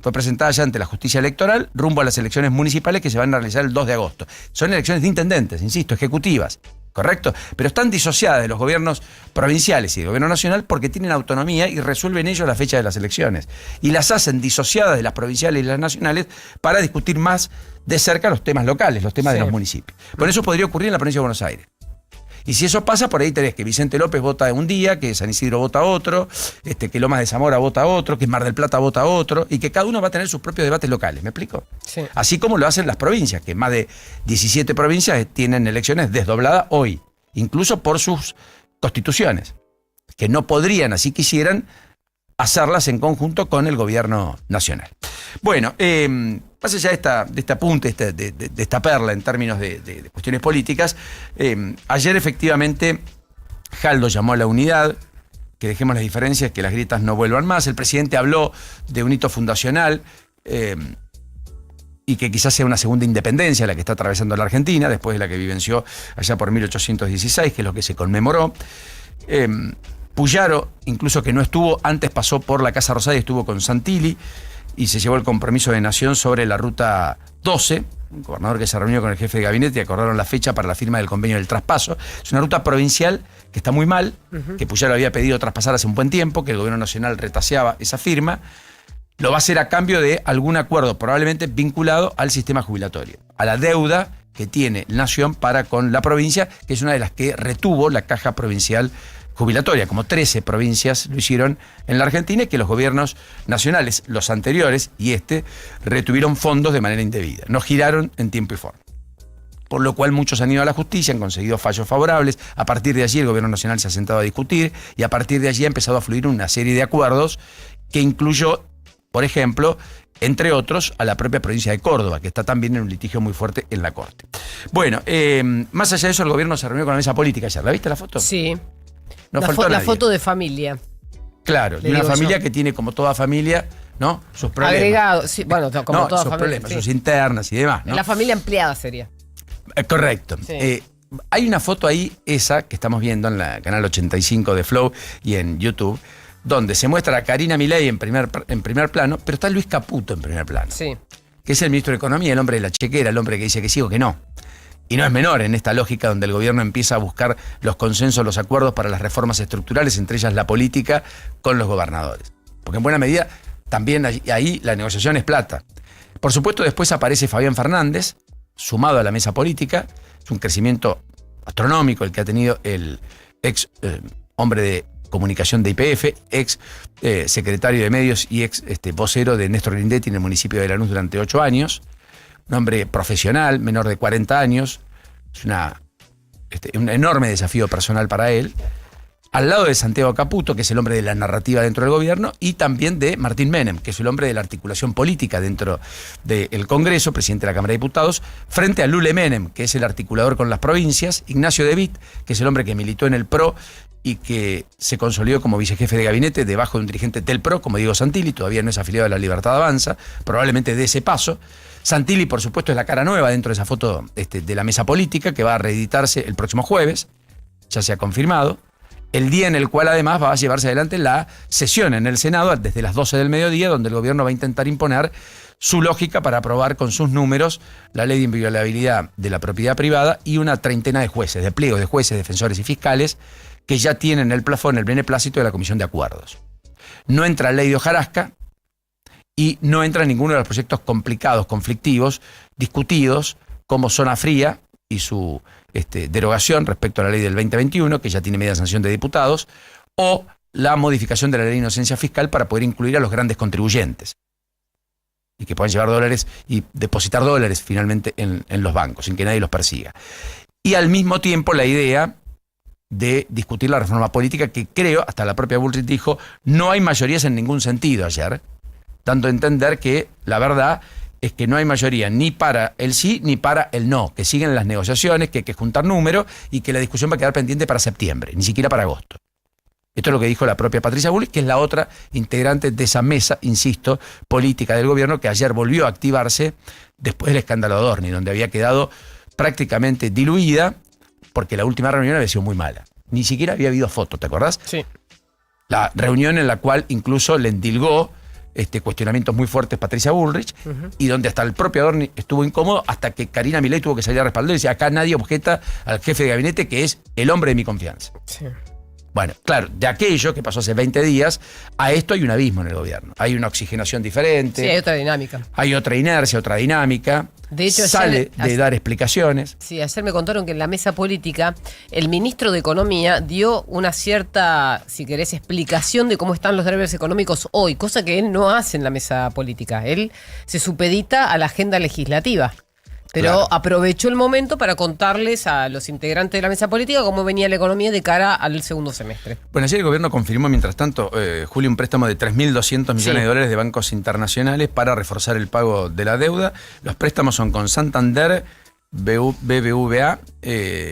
fue presentada ya ante la justicia electoral rumbo a las elecciones municipales que se van a realizar el 2 de agosto. Son elecciones de intendentes, insisto, ejecutivas, ¿correcto? Pero están disociadas de los gobiernos provinciales y del gobierno nacional porque tienen autonomía y resuelven ellos la fecha de las elecciones. Y las hacen disociadas de las provinciales y las nacionales para discutir más de cerca los temas locales, los temas de los municipios. Por eso podría ocurrir en la provincia de Buenos Aires. Y si eso pasa, por ahí tenés que Vicente López vota un día, que San Isidro vota otro, que Lomas de Zamora vota otro, que Mar del Plata vota otro, y que cada uno va a tener sus propios debates locales, ¿me explico? Sí. Así como lo hacen las provincias, que más de 17 provincias tienen elecciones desdobladas hoy, incluso por sus constituciones, que no podrían, así quisieran, hacerlas en conjunto con el gobierno nacional. Bueno, más allá de este apunte, de esta perla en términos de cuestiones políticas, ayer efectivamente Jaldo llamó a la unidad, que dejemos las diferencias, que las grietas no vuelvan más. El presidente habló de un hito fundacional y que quizás sea una segunda independencia la que está atravesando la Argentina, después de la que vivenció allá por 1816, que es lo que se conmemoró. Puyaro, incluso que no estuvo, antes pasó por la Casa Rosada y estuvo con Santilli y se llevó el compromiso de Nación sobre la ruta 12, un gobernador que se reunió con el jefe de gabinete y acordaron la fecha para la firma del convenio del traspaso. Es una ruta provincial que está muy mal, que Puyaro había pedido traspasar hace un buen tiempo, que el gobierno nacional retaseaba esa firma. Lo va a hacer a cambio de algún acuerdo, probablemente vinculado al sistema jubilatorio, a la deuda que tiene Nación para con la provincia, que es una de las que retuvo la caja provincial jubilatoria, como 13 provincias lo hicieron en la Argentina, y que los gobiernos nacionales, los anteriores y retuvieron fondos de manera indebida, no giraron en tiempo y forma. Por lo cual muchos han ido a la justicia, han conseguido fallos favorables. A partir de allí el gobierno nacional se ha sentado a discutir y a partir de allí ha empezado a fluir una serie de acuerdos que incluyó, por ejemplo, entre otros, a la propia provincia de Córdoba, que está también en un litigio muy fuerte en la Corte. Bueno, más allá de eso, el gobierno se reunió con la mesa política ayer. ¿La viste la foto? Sí. No faltó la nadie. foto de familia. Claro, de una familia que tiene, como toda familia, ¿no? Sus problemas. Agregado, sí, bueno, como toda sus familia. problemas, Sí. sus internas y demás, ¿no? La familia empleada sería. Correcto. Sí. Hay una foto ahí, esa que estamos viendo en la canal 85 de Flow y en YouTube, donde se muestra a Karina Milei en primer plano, pero está Luis Caputo en primer plano. Sí. Que es el ministro de Economía, el hombre de la chequera, el hombre que dice que sí o que no. Y no es menor en esta lógica donde el gobierno empieza a buscar los consensos, los acuerdos para las reformas estructurales, entre ellas la política, con los gobernadores. Porque en buena medida también ahí la negociación es plata. Por supuesto, después aparece Fabián Fernández, sumado a la mesa política. Es un crecimiento astronómico el que ha tenido el ex hombre de comunicación de YPF, ex secretario de medios y ex vocero de Néstor Grindetti en el municipio de Lanús durante 8 años. Un hombre profesional, menor de 40 años. Es un enorme desafío personal para él. Al lado de Santiago Caputo, que es el hombre de la narrativa dentro del gobierno, y también de Martín Menem, que es el hombre de la articulación política dentro del Congreso, presidente de la Cámara de Diputados, frente a Lule Menem, que es el articulador con las provincias, Ignacio De Witt, que es el hombre que militó en el PRO y que se consolidó como vicejefe de gabinete debajo de un dirigente del PRO, como Diego Santilli, todavía no es afiliado a La Libertad Avanza, probablemente de ese paso. Santilli, por supuesto, es la cara nueva dentro de esa foto de la mesa política, que va a reeditarse el próximo jueves, ya se ha confirmado, el día en el cual además va a llevarse adelante la sesión en el Senado desde las 12 del mediodía, donde el gobierno va a intentar imponer su lógica para aprobar con sus números la ley de inviolabilidad de la propiedad privada y una treintena de jueces, de pliegos de jueces, defensores y fiscales, que ya tienen el plafón, el beneplácito de la Comisión de Acuerdos. No entra la ley de hojarasca y no entra ninguno de los proyectos complicados, conflictivos, discutidos, como Zona Fría y su derogación respecto a la ley del 2021, que ya tiene media sanción de diputados, o la modificación de la ley de inocencia fiscal para poder incluir a los grandes contribuyentes y que puedan llevar dólares y depositar dólares finalmente en los bancos, sin que nadie los persiga. Y al mismo tiempo la idea de discutir la reforma política, que creo, hasta la propia Bullrich dijo, no hay mayorías en ningún sentido ayer, dando a entender que la verdad es que no hay mayoría ni para el sí ni para el no, que siguen las negociaciones, que hay que juntar números y que la discusión va a quedar pendiente para septiembre, ni siquiera para agosto. Esto es lo que dijo la propia Patricia Bullrich, que es la otra integrante de esa mesa, insisto, política del gobierno, que ayer volvió a activarse después del escándalo de Adorni, donde había quedado prácticamente diluida, porque la última reunión había sido muy mala. Ni siquiera había habido foto, ¿te acordás? Sí. La reunión en la cual incluso le endilgó cuestionamientos muy fuertes Patricia Bullrich, y donde hasta el propio Adorni estuvo incómodo, hasta que Karina Milei tuvo que salir a respaldar y decir, acá nadie objeta al jefe de gabinete, que es el hombre de mi confianza. Sí. Bueno, claro, de aquello que pasó hace 20 días, a esto hay un abismo en el gobierno. Hay una oxigenación diferente. Sí, hay otra dinámica. Hay otra inercia, otra dinámica. De hecho, sale de dar explicaciones. Sí, ayer me contaron que en la mesa política el ministro de Economía dio una cierta, si querés, explicación de cómo están los drivers económicos hoy, cosa que él no hace en la mesa política. Él se supedita a la agenda legislativa. Pero Claro. aprovechó el momento para contarles a los integrantes de la mesa política cómo venía la economía de cara al segundo semestre. Bueno, ayer el gobierno confirmó, mientras tanto, Julio, un préstamo de 3.200 millones de dólares de bancos internacionales para reforzar el pago de la deuda. Los préstamos son con Santander, BBVA,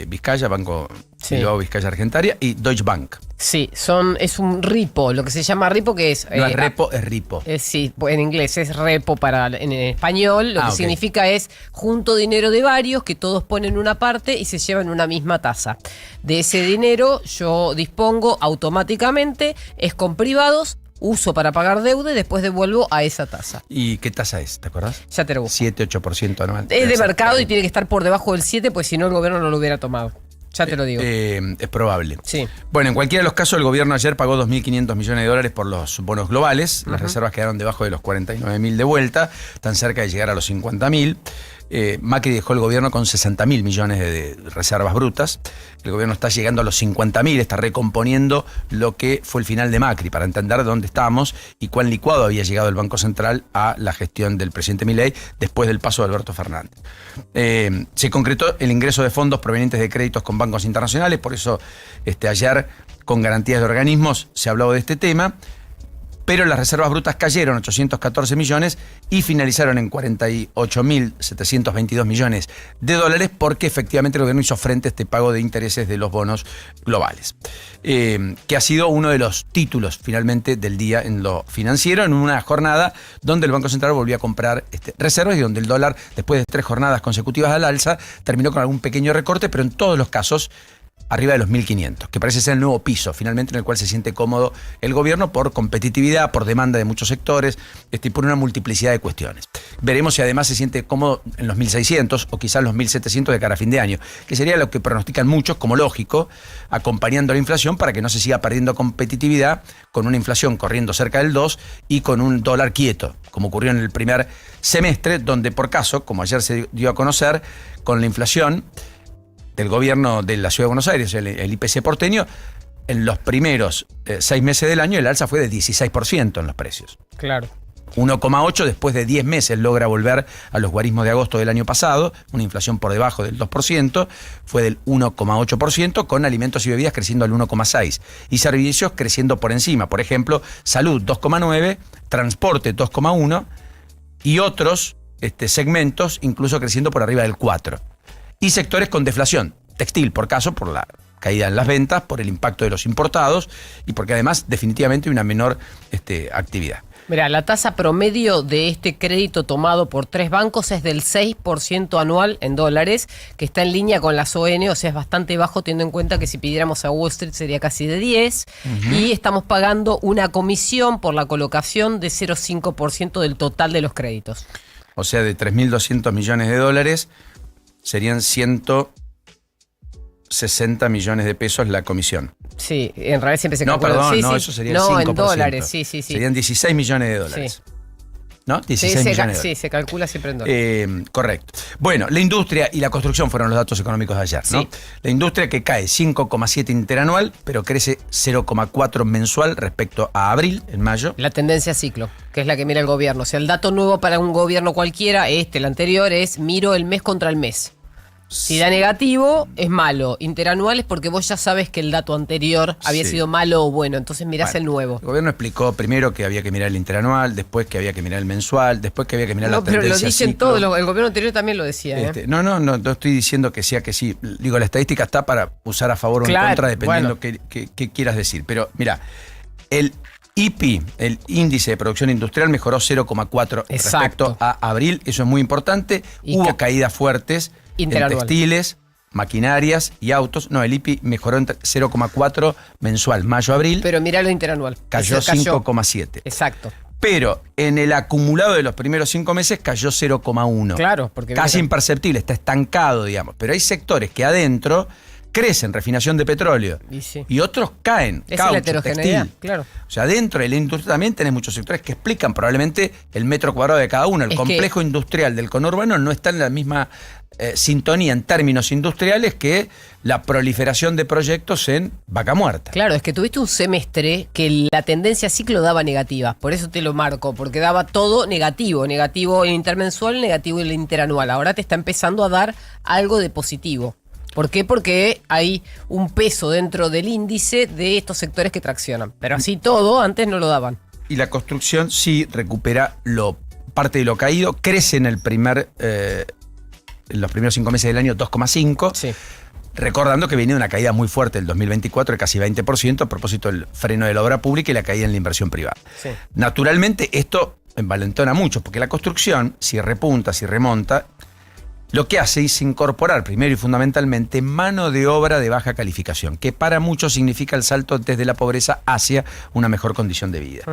Vizcaya, Banco Bilbao Vizcaya Argentaria, y Deutsche Bank. Sí, es un repo, lo que se llama repo, que es... No es repo, es ripo. Sí, en inglés es repo en español, lo que ok. significa es junto dinero de varios que todos ponen una parte y se llevan una misma tasa. De ese dinero yo dispongo automáticamente, es con privados, uso para pagar deuda y después devuelvo a esa tasa. ¿Y qué tasa es? ¿Te acordás? Ya te lo busco. 7-8% anual. Es de mercado y tiene que estar por debajo del 7, pues si no el gobierno no lo hubiera tomado. Ya te lo digo. Es probable. Sí. Bueno, en cualquiera de los casos, el gobierno ayer pagó 2.500 millones de dólares por los bonos globales. Las reservas quedaron debajo de los 49.000 de vuelta, tan cerca de llegar a los 50.000. Macri dejó el gobierno con 60.000 millones de reservas brutas. El gobierno está llegando a los 50.000, está recomponiendo lo que fue el final de Macri, para entender dónde estamos y cuán licuado había llegado el Banco Central a la gestión del presidente Milei después del paso de Alberto Fernández. Se concretó el ingreso de fondos provenientes de créditos con bancos internacionales, por eso ayer, con garantías de organismos, se habló de este tema. Pero las reservas brutas cayeron 814 millones y finalizaron en 48.722 millones de dólares, porque efectivamente el gobierno hizo frente a este pago de intereses de los bonos globales, que ha sido uno de los títulos finalmente del día en lo financiero, en una jornada donde el Banco Central volvió a comprar reservas y donde el dólar, después de 3 jornadas consecutivas al alza, terminó con algún pequeño recorte, pero en todos los casos arriba de los 1.500, que parece ser el nuevo piso, finalmente, en el cual se siente cómodo el gobierno por competitividad, por demanda de muchos sectores, y por una multiplicidad de cuestiones. Veremos si además se siente cómodo en los 1.600 o quizás los 1.700 de cara a fin de año, que sería lo que pronostican muchos como lógico, acompañando la inflación para que no se siga perdiendo competitividad con una inflación corriendo cerca del 2 y con un dólar quieto, como ocurrió en el primer semestre, donde por caso, como ayer se dio a conocer, con la inflación del gobierno de la Ciudad de Buenos Aires, el IPC porteño, en los primeros 6 meses del año el alza fue de 16% en los precios. Claro. 1,8 después de 10 meses logra volver a los guarismos de agosto del año pasado, una inflación por debajo del 2%, fue del 1,8%, con alimentos y bebidas creciendo al 1,6%, y servicios creciendo por encima, por ejemplo, salud 2,9%, transporte 2,1%, y otros segmentos incluso creciendo por arriba del 4%. Y sectores con deflación, textil por caso, por la caída en las ventas, por el impacto de los importados y porque además definitivamente hay una menor actividad. Mira, la tasa promedio de este crédito tomado por 3 bancos es del 6% anual en dólares, que está en línea con las ON, o sea, es bastante bajo teniendo en cuenta que si pidiéramos a Wall Street sería casi de 10, y estamos pagando una comisión por la colocación de 0,5% del total de los créditos. O sea, de 3.200 millones de dólares serían 160 millones de pesos la comisión. Sí, en realidad siempre se calcula. No, perdón, sí, no, sí. eso sería el 5%. No, en dólares, sí. Serían 16 millones de dólares. Sí. ¿No? 16 millones de dólares. Sí, se calcula siempre en dólares. Correcto. Bueno, la industria y la construcción fueron los datos económicos de ayer, ¿no? Sí. La industria que cae 5,7 interanual, pero crece 0,4 mensual respecto a abril, en mayo. La tendencia ciclo, que es la que mira el gobierno. O sea, el dato nuevo para un gobierno cualquiera, el anterior, es miro el mes contra el mes. Si da negativo, es malo. Interanual es porque vos ya sabes que el dato anterior había sido malo o bueno, entonces mirás el nuevo. El gobierno explicó primero que había que mirar el interanual, después que había que mirar el mensual, después que había que mirar la tendencia. No, pero lo dicen ciclo. todos, el gobierno anterior también lo decía. No estoy diciendo que sea que sí. Digo, la estadística está para usar a favor o en contra, dependiendo qué quieras decir. Pero mira, el IPI, el índice de producción industrial, mejoró 0,4 respecto a abril, eso es muy importante. Hubo caídas fuertes en textiles, maquinarias y autos. No, el IPI mejoró en 0,4 mensual, mayo-abril. Pero mirá lo interanual. Cayó 5,7. Exacto. Pero en el acumulado de los primeros 5 meses cayó 0,1. Claro, porque casi imperceptible, está estancado, digamos. Pero hay sectores que adentro crecen, refinación de petróleo, y otros caen, esa es la heterogeneidad, textil. claro. O sea, dentro de la industria también tenés muchos sectores que explican probablemente el metro cuadrado de cada uno. El complejo industrial del conurbano no está en la misma sintonía en términos industriales que la proliferación de proyectos en Vaca Muerta. Claro, es que tuviste un semestre que la tendencia ciclo daba negativa, por eso te lo marco, porque daba todo negativo el intermensual, negativo el interanual. Ahora te está empezando a dar algo de positivo. ¿Por qué? Porque hay un peso dentro del índice de estos sectores que traccionan. Pero así todo, antes no lo daban. Y la construcción sí recupera parte de lo caído, crece en los primeros 5 meses del año 2,5%. Sí. Recordando que venía una caída muy fuerte el 2024 de casi 20% a propósito del freno de la obra pública y la caída en la inversión privada. Sí. Naturalmente esto envalentona mucho, porque la construcción, si repunta, si remonta, lo que hace es incorporar primero y fundamentalmente mano de obra de baja calificación, que para muchos significa el salto desde la pobreza hacia una mejor condición de vida.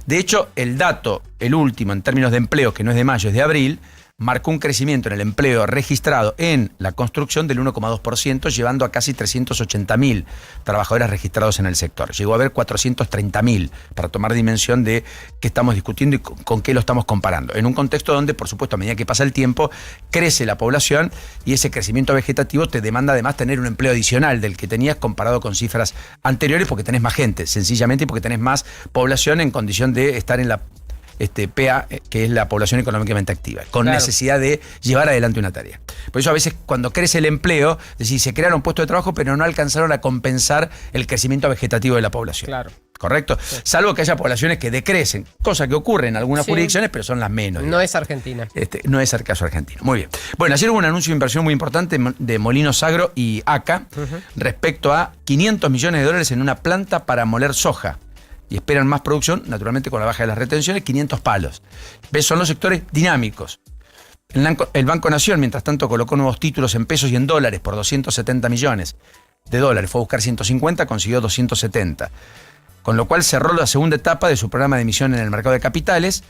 De hecho, el dato, el último en términos de empleo, que no es de mayo, es de abril, marcó un crecimiento en el empleo registrado en la construcción del 1,2%, llevando a casi 380.000 trabajadores registrados en el sector. Llegó a haber 430.000, para tomar dimensión de qué estamos discutiendo y con qué lo estamos comparando. En un contexto donde, por supuesto, a medida que pasa el tiempo, crece la población y ese crecimiento vegetativo te demanda además tener un empleo adicional del que tenías comparado con cifras anteriores, porque tenés más gente, sencillamente, y porque tenés más población en condición de estar en la PA, que es la población económicamente activa, con necesidad de llevar adelante una tarea. Por eso a veces cuando crece el empleo, es decir, se crearon puestos de trabajo, pero no alcanzaron a compensar el crecimiento vegetativo de la población. Claro. ¿Correcto? Sí. Salvo que haya poblaciones que decrecen, cosa que ocurre en algunas jurisdicciones, pero son las menos. No es Argentina. No es el caso argentino. Muy bien. Bueno, ayer hubo un anuncio de inversión muy importante de Molinos Agro y ACA respecto a $500 millones en una planta para moler soja. Y esperan más producción, naturalmente con la baja de las retenciones, 500 palos. ¿Ves? Son los sectores dinámicos. El Banco Nación, mientras tanto, colocó nuevos títulos en pesos y en dólares por $270 millones. Fue a buscar 150, consiguió 270. Con lo cual cerró la segunda etapa de su programa de emisión en el mercado de capitales.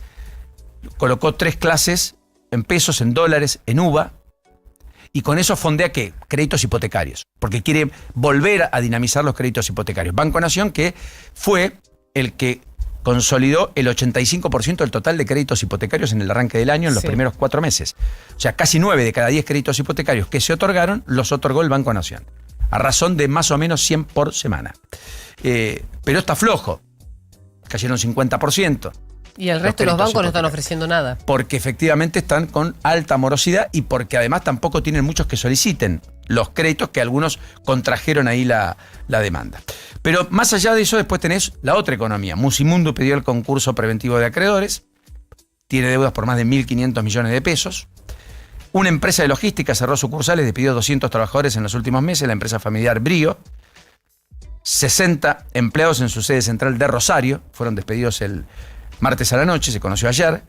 Colocó 3 clases en pesos, en dólares, en UVA. Y con eso fondea, ¿qué? Créditos hipotecarios. Porque quiere volver a dinamizar los créditos hipotecarios. Banco Nación, que fue el que consolidó el 85% del total de créditos hipotecarios en el arranque del año en los primeros 4 meses. O sea, casi 9 de cada 10 créditos hipotecarios que se otorgaron, los otorgó el Banco Nación. A razón de más o menos 100 por semana. Pero está flojo. Cayeron 50%. Y el resto de los bancos no están ofreciendo nada. Porque efectivamente están con alta morosidad y porque además tampoco tienen muchos que soliciten los créditos, que algunos contrajeron ahí la demanda. Pero más allá de eso, después tenés la otra economía. Musimundo pidió el concurso preventivo de acreedores, tiene deudas por más de 1.500 millones de pesos. Una empresa de logística cerró sucursales, despidió 200 trabajadores en los últimos meses, la empresa familiar Brío. 60 empleados en su sede central de Rosario fueron despedidos el martes a la noche, se conoció ayer.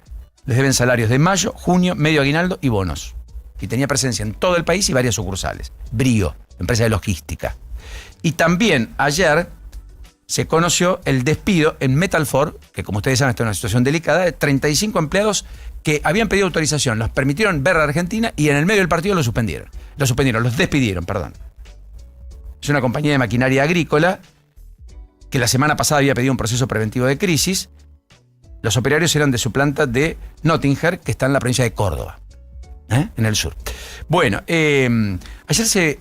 Les deben salarios de mayo, junio, medio aguinaldo y bonos. Y tenía presencia en todo el país y varias sucursales. Brío, empresa de logística. Y también ayer se conoció el despido en Metalfor, que como ustedes saben está en una situación delicada, de 35 empleados que habían pedido autorización, los permitieron ver a Argentina y en el medio del partido los despidieron, perdón. Es una compañía de maquinaria agrícola que la semana pasada había pedido un proceso preventivo de crisis. Los operarios eran de su planta de Nottinger, que está en la provincia de Córdoba, en el sur. Bueno, ayer se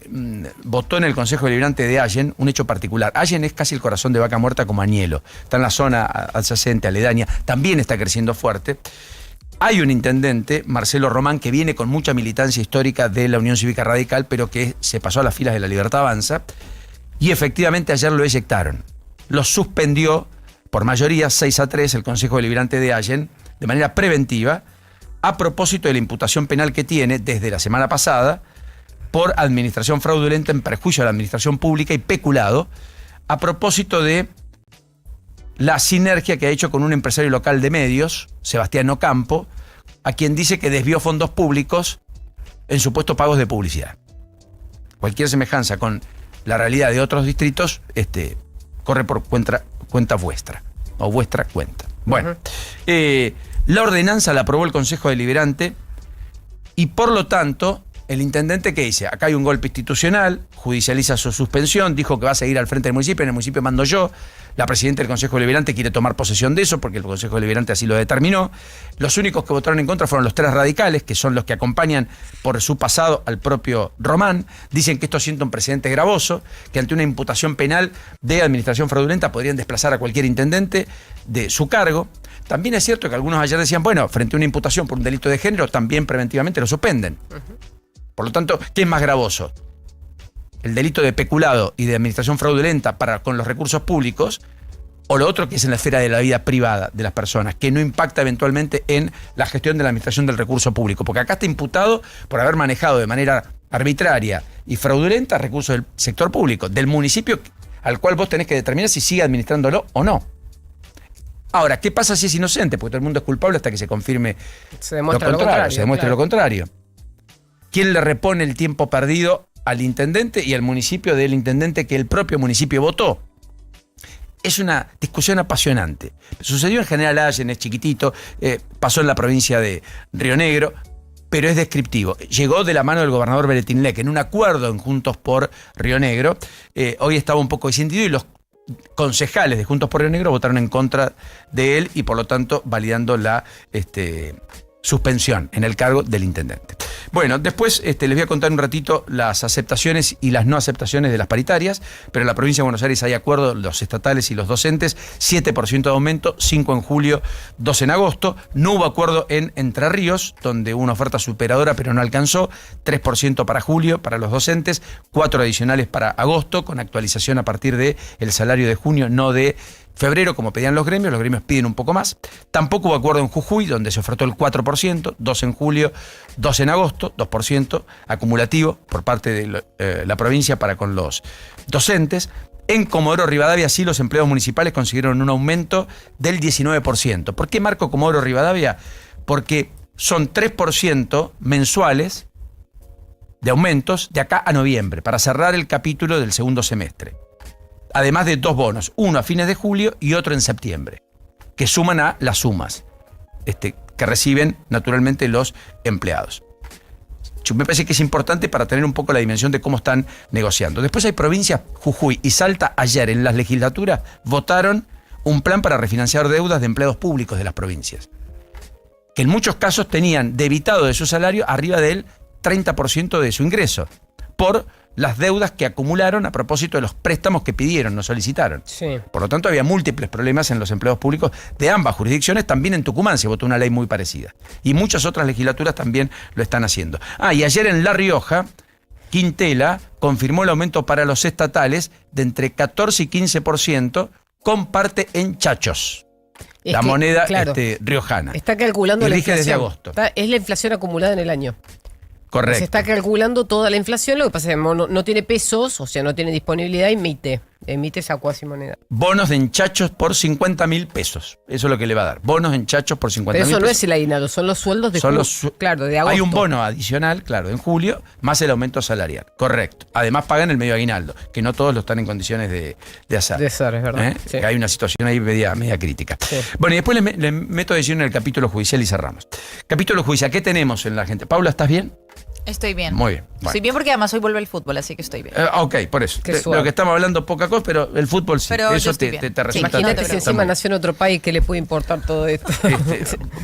votó en el Consejo Deliberante de Allen un hecho particular. Allen es casi el corazón de Vaca Muerta como Añelo. Está en la zona adyacente, aledaña, también está creciendo fuerte. Hay un intendente, Marcelo Román, que viene con mucha militancia histórica de la Unión Cívica Radical, pero que se pasó a las filas de la Libertad Avanza, y efectivamente ayer lo eyectaron. Lo suspendió por mayoría 6-3 el Consejo Deliberante de Allen, de manera preventiva, a propósito de la imputación penal que tiene desde la semana pasada por administración fraudulenta en perjuicio de la administración pública y peculado, a propósito de la sinergia que ha hecho con un empresario local de medios, Sebastián Ocampo, a quien dice que desvió fondos públicos en supuestos pagos de publicidad. Cualquier semejanza con la realidad de otros distritos corre por cuenta vuestra, o vuestra cuenta. Bueno, la ordenanza la aprobó el Consejo Deliberante y por lo tanto el intendente, ¿qué dice? Acá hay un golpe institucional, judicializa su suspensión, dijo que va a seguir al frente del municipio, en el municipio mando yo. La presidenta del Consejo Deliberante quiere tomar posesión de eso porque el Consejo Deliberante así lo determinó. Los únicos que votaron en contra fueron los 3 radicales, que son los que acompañan por su pasado al propio Román. Dicen que esto sienta un precedente gravoso, que ante una imputación penal de administración fraudulenta podrían desplazar a cualquier intendente de su cargo. También es cierto que algunos ayer decían, bueno, frente a una imputación por un delito de género, también preventivamente lo suspenden. Por lo tanto, ¿qué es más gravoso? El delito de peculado y de administración fraudulenta con los recursos públicos, o lo otro que es en la esfera de la vida privada de las personas, que no impacta eventualmente en la gestión de la administración del recurso público. Porque acá está imputado por haber manejado de manera arbitraria y fraudulenta recursos del sector público, del municipio al cual vos tenés que determinar si sigue administrándolo o no. Ahora, ¿qué pasa si es inocente? Porque todo el mundo es culpable hasta que se confirme se demuestra lo contrario. Se demuestre lo contrario. ¿Quién le repone el tiempo perdido al intendente y al municipio del intendente que el propio municipio votó? Es una discusión apasionante. Sucedió en General Allen, es chiquitito, pasó en la provincia de Río Negro, pero es descriptivo. Llegó de la mano del gobernador Beretinlec en un acuerdo en Juntos por Río Negro. Hoy estaba un poco disendido y los concejales de Juntos por Río Negro votaron en contra de él y por lo tanto validando la suspensión en el cargo del intendente. Bueno, después les voy a contar un ratito las aceptaciones y las no aceptaciones de las paritarias, pero en la provincia de Buenos Aires hay acuerdo, los estatales y los docentes, 7% de aumento, 5 en julio, 2 en agosto. No hubo acuerdo en Entre Ríos, donde hubo una oferta superadora pero no alcanzó, 3% para julio para los docentes, 4 adicionales para agosto, con actualización a partir del salario de junio, no de febrero, como pedían los gremios piden un poco más. Tampoco hubo acuerdo en Jujuy, donde se ofertó el 4%, 2 en julio, 2 en agosto, 2% acumulativo por parte de la provincia para con los docentes. En Comodoro Rivadavia sí los empleados municipales consiguieron un aumento del 19%. ¿Por qué marco Comodoro Rivadavia? Porque son 3% mensuales de aumentos de acá a noviembre, para cerrar el capítulo del segundo semestre. Además de 2 bonos, uno a fines de julio y otro en septiembre, que suman a las sumas que reciben naturalmente los empleados. Me parece que es importante para tener un poco la dimensión de cómo están negociando. Después hay provincias, Jujuy y Salta, ayer en las legislaturas votaron un plan para refinanciar deudas de empleados públicos de las provincias, que en muchos casos tenían debitado de su salario arriba del 30% de su ingreso, por las deudas que acumularon a propósito de los préstamos que pidieron, no solicitaron. Sí. Por lo tanto, había múltiples problemas en los empleados públicos de ambas jurisdicciones. También en Tucumán se votó una ley muy parecida. Y muchas otras legislaturas también lo están haciendo. Y ayer en La Rioja, Quintela confirmó el aumento para los estatales de entre 14 y 15%, con parte en chachos. La moneda riojana. Está calculando y la rige inflación. desde agosto. Es la inflación acumulada en el año. Correcto. Se está calculando toda la inflación, lo que pasa es que no tiene pesos, o sea, no tiene disponibilidad, emite esa cuasimoneda. Bonos en chachos por 50.000 pesos. Eso es lo que le va a dar. Bonos en chachos por 50.000 pesos. Pero eso no es el aguinaldo, son los sueldos de de agosto. Hay un bono adicional, claro, en julio, más el aumento salarial. Correcto. Además pagan el medio aguinaldo, que no todos lo están en condiciones de hacer. De ser, es verdad. Sí. Hay una situación ahí media crítica. Sí. Bueno, y después le meto de lleno en el capítulo judicial y cerramos. Capítulo judicial, ¿qué tenemos en la gente? Paula, ¿estás bien? Estoy bien. Muy bien. Bueno. Estoy bien porque además hoy vuelve el fútbol, así que estoy bien. Ok, por eso. Lo que estamos hablando poca cosa, pero el fútbol sí. Pero eso te resulta. Imagínate si encima nació en otro país, ¿qué le puede importar todo esto?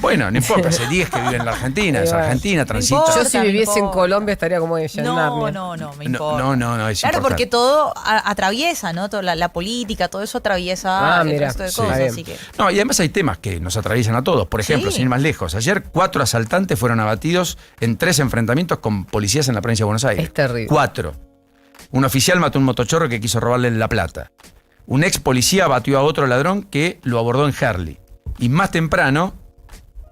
Bueno, no importa, hace 10 que vive en la Argentina, es argentina, transita. Yo si viviese en Colombia estaría como ella, en Narnia. No, me importa. No, es claro, importante. porque todo atraviesa, ¿no? Toda la política, todo eso atraviesa el resto de cosas, así que... No, y además hay temas que nos atraviesan a todos. Por ejemplo, sin ir más lejos, ayer 4 asaltantes fueron abatidos en 3 enfrentamientos con policías en la provincia de Buenos Aires. Es terrible. 4. Un oficial mató a un motochorro que quiso robarle en La Plata. Un ex policía batió a otro ladrón que lo abordó en Herli. Y más temprano,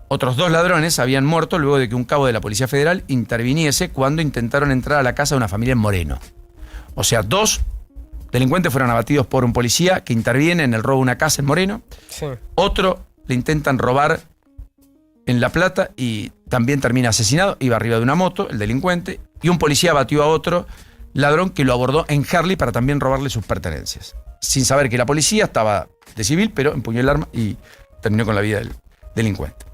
otros 2 ladrones habían muerto luego de que un cabo de la Policía Federal interviniese cuando intentaron entrar a la casa de una familia en Moreno. O sea, 2 delincuentes fueron abatidos por un policía que interviene en el robo de una casa en Moreno. Sí. Otro le intentan robar en La Plata y también termina asesinado. Iba arriba de una moto, el delincuente. Y un policía batió a otro ladrón que lo abordó en Herli para también robarle sus pertenencias. Sin saber que la policía estaba de civil, pero empuñó el arma y terminó con la vida del delincuente.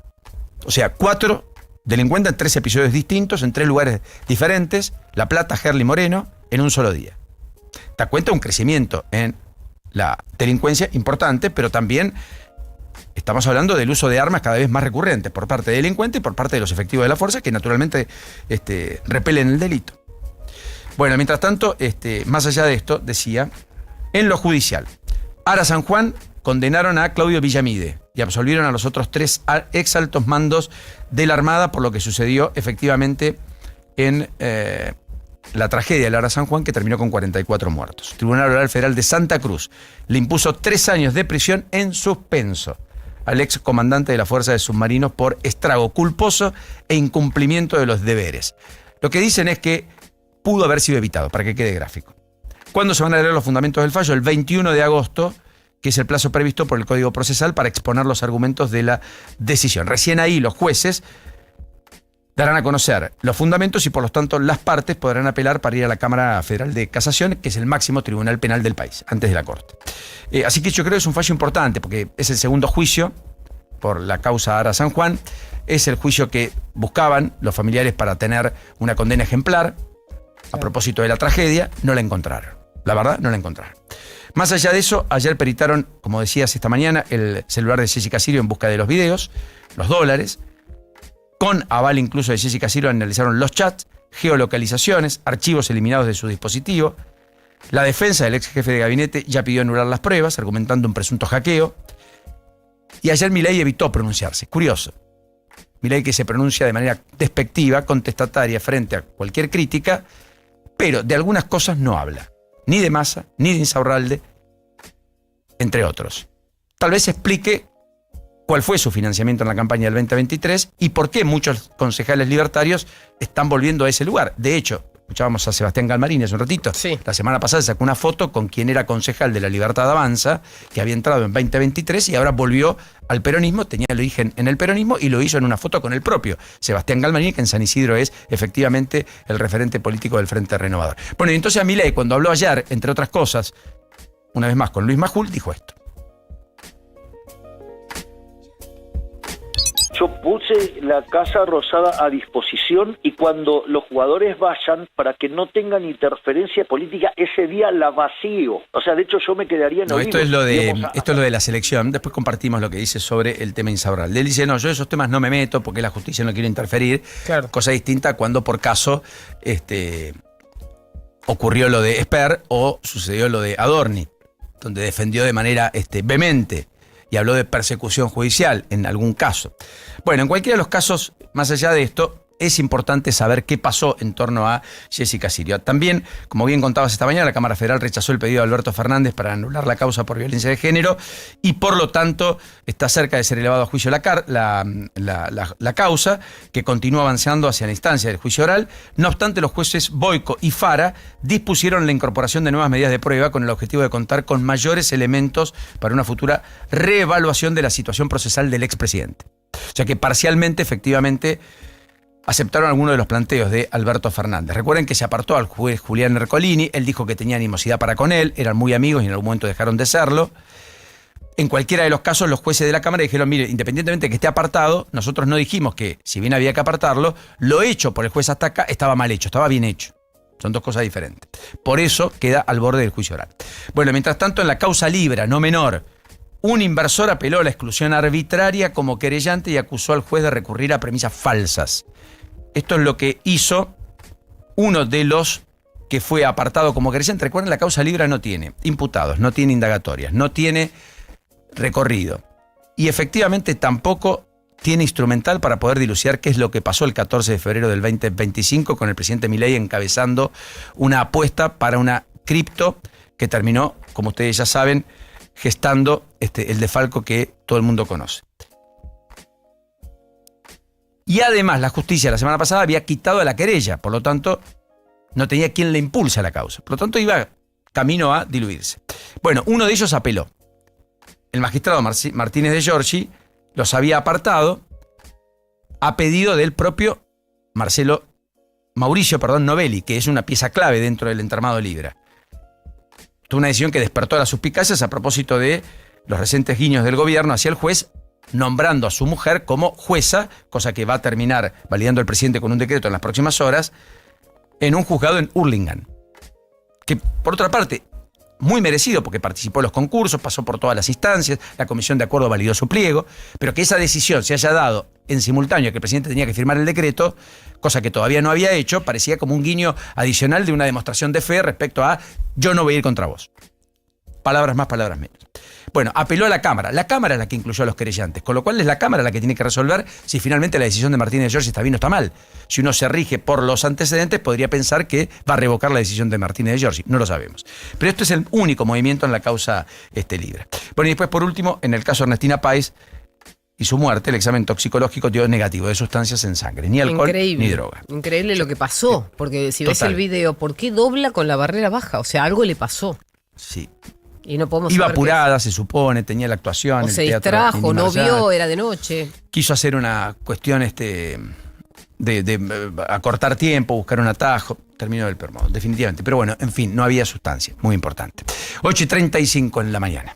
O sea, 4 delincuentes en 3 episodios distintos, en 3 lugares diferentes, La Plata, Gerli, Moreno, en un solo día. Da cuenta de un crecimiento en la delincuencia importante, pero también estamos hablando del uso de armas cada vez más recurrente por parte de delincuentes y por parte de los efectivos de la fuerza que naturalmente repelen el delito. Bueno, mientras tanto, más allá de esto, decía, en lo judicial, Ara San Juan condenaron a Claudio Villamide y absolvieron a los otros 3 ex altos mandos de la Armada por lo que sucedió efectivamente en la tragedia de la Ara San Juan, que terminó con 44 muertos. El Tribunal Oral Federal de Santa Cruz le impuso 3 años de prisión en suspenso al ex comandante de la Fuerza de Submarinos por estrago culposo e incumplimiento de los deberes. Lo que dicen es que pudo haber sido evitado, para que quede gráfico. ¿Cuándo se van a leer los fundamentos del fallo? El 21 de agosto, que es el plazo previsto por el Código Procesal para exponer los argumentos de la decisión. Recién ahí los jueces darán a conocer los fundamentos y por lo tanto las partes podrán apelar para ir a la Cámara Federal de Casación, que es el máximo tribunal penal del país, antes de la Corte. Así que yo creo que es un fallo importante porque es el segundo juicio por la causa Ara San Juan, es el juicio que buscaban los familiares para tener una condena ejemplar. A propósito de la tragedia, no la encontraron. La verdad, no la encontraron. Más allá de eso, ayer peritaron, como decías esta mañana, el celular de Jessica Sirio en busca de los videos, los dólares. Con aval incluso de Jessica Sirio analizaron los chats, geolocalizaciones, archivos eliminados de su dispositivo. La defensa del ex jefe de gabinete ya pidió anular las pruebas, argumentando un presunto hackeo. Y ayer Milei evitó pronunciarse. Curioso. Milei que se pronuncia de manera despectiva, contestataria frente a cualquier crítica, pero de algunas cosas no habla. Ni de Massa, ni de Insaurralde, entre otros. Tal vez explique cuál fue su financiamiento en la campaña del 2023 y por qué muchos concejales libertarios están volviendo a ese lugar. De hecho, escuchábamos a Sebastián Galmarini hace un ratito. Sí. La semana pasada sacó una foto con quien era concejal de la Libertad Avanza, que había entrado en 2023 y ahora volvió al peronismo, tenía el origen en el peronismo y lo hizo en una foto con el propio Sebastián Galmarini, que en San Isidro es efectivamente el referente político del Frente Renovador. Bueno, y entonces a Milei, cuando habló ayer, entre otras cosas, una vez más con Luis Majul, dijo esto. Yo puse la Casa Rosada a disposición y cuando los jugadores vayan, para que no tengan interferencia política, ese día la vacío. O sea, de hecho yo me quedaría en esto es lo de la selección. Después compartimos lo que dice sobre el tema Insaurralde. Él dice, no, yo esos temas no me meto porque la justicia no quiere interferir. Claro. Cosa distinta cuando por caso ocurrió lo de Esper o sucedió lo de Adorni, donde defendió de manera vehemente y habló de persecución judicial en algún caso. Bueno, en cualquiera de los casos, más allá de esto, es importante saber qué pasó en torno a Jessica Sirio. También, como bien contabas esta mañana, la Cámara Federal rechazó el pedido de Alberto Fernández para anular la causa por violencia de género y por lo tanto está cerca de ser elevado a juicio la causa, que continúa avanzando hacia la instancia del juicio oral. No obstante, los jueces Boyko y Fara dispusieron la incorporación de nuevas medidas de prueba con el objetivo de contar con mayores elementos para una futura reevaluación de la situación procesal del expresidente. O sea que parcialmente, efectivamente, aceptaron algunos de los planteos de Alberto Fernández. Recuerden que se apartó al juez Julián Ercolini, él dijo que tenía animosidad para con él, eran muy amigos y en algún momento dejaron de serlo. En cualquiera de los casos, los jueces de la Cámara dijeron, mire, independientemente de que esté apartado, nosotros no dijimos que, si bien había que apartarlo, lo hecho por el juez hasta acá estaba mal hecho, estaba bien hecho. Son dos cosas diferentes. Por eso queda al borde del juicio oral. Bueno, mientras tanto, en la causa Libra, no menor, un inversor apeló a la exclusión arbitraria como querellante y acusó al juez de recurrir a premisas falsas. Esto es lo que hizo uno de los que fue apartado como querellante. Recuerden, la causa Libra no tiene imputados, no tiene indagatorias, no tiene recorrido. Y efectivamente tampoco tiene instrumental para poder dilucidar qué es lo que pasó el 14 de febrero del 2025 con el presidente Milei encabezando una apuesta para una cripto que terminó, como ustedes ya saben, gestando el defalco que todo el mundo conoce. Y además la justicia la semana pasada había quitado a la querella, por lo tanto no tenía quien le impulse a la causa. Por lo tanto iba camino a diluirse. Bueno, uno de ellos apeló. El magistrado Martínez de Giorgi los había apartado a pedido del propio Mauricio Novelli, que es una pieza clave dentro del entramado Libra. Tuvo una decisión que despertó las suspicacias a propósito de los recientes guiños del gobierno hacia el juez nombrando a su mujer como jueza, cosa que va a terminar validando el presidente con un decreto en las próximas horas, en un juzgado en Hurlingham. Que, por otra parte, muy merecido porque participó en los concursos, pasó por todas las instancias, la comisión de acuerdo validó su pliego, pero que esa decisión se haya dado en simultáneo, que el presidente tenía que firmar el decreto, cosa que todavía no había hecho, parecía como un guiño adicional de una demostración de fe respecto a yo no voy a ir contra vos. Palabras más, palabras menos. Bueno, apeló a la Cámara. La Cámara es la que incluyó a los querellantes, con lo cual es la Cámara la que tiene que resolver si finalmente la decisión de Martínez de Giorgi está bien o está mal. Si uno se rige por los antecedentes, podría pensar que va a revocar la decisión de Martínez de Giorgi. No lo sabemos. Pero esto es el único movimiento en la causa libre. Bueno, y después, por último, en el caso de Ernestina Páez y su muerte, el examen toxicológico dio negativo de sustancias en sangre, ni alcohol ni droga. Increíble lo que pasó, porque si ves Total. el video, ¿por qué dobla con la barrera baja? O sea, algo le pasó. Sí. Y no podemos Iba saber qué apurada, se supone, tenía la actuación. es. O el se teatro distrajo, no Marján. vio, era de noche. Quiso hacer una cuestión de acortar tiempo, buscar un atajo. Terminó del permodo, definitivamente. Pero bueno, en fin, no había sustancia. Muy importante. 8:35 en la mañana.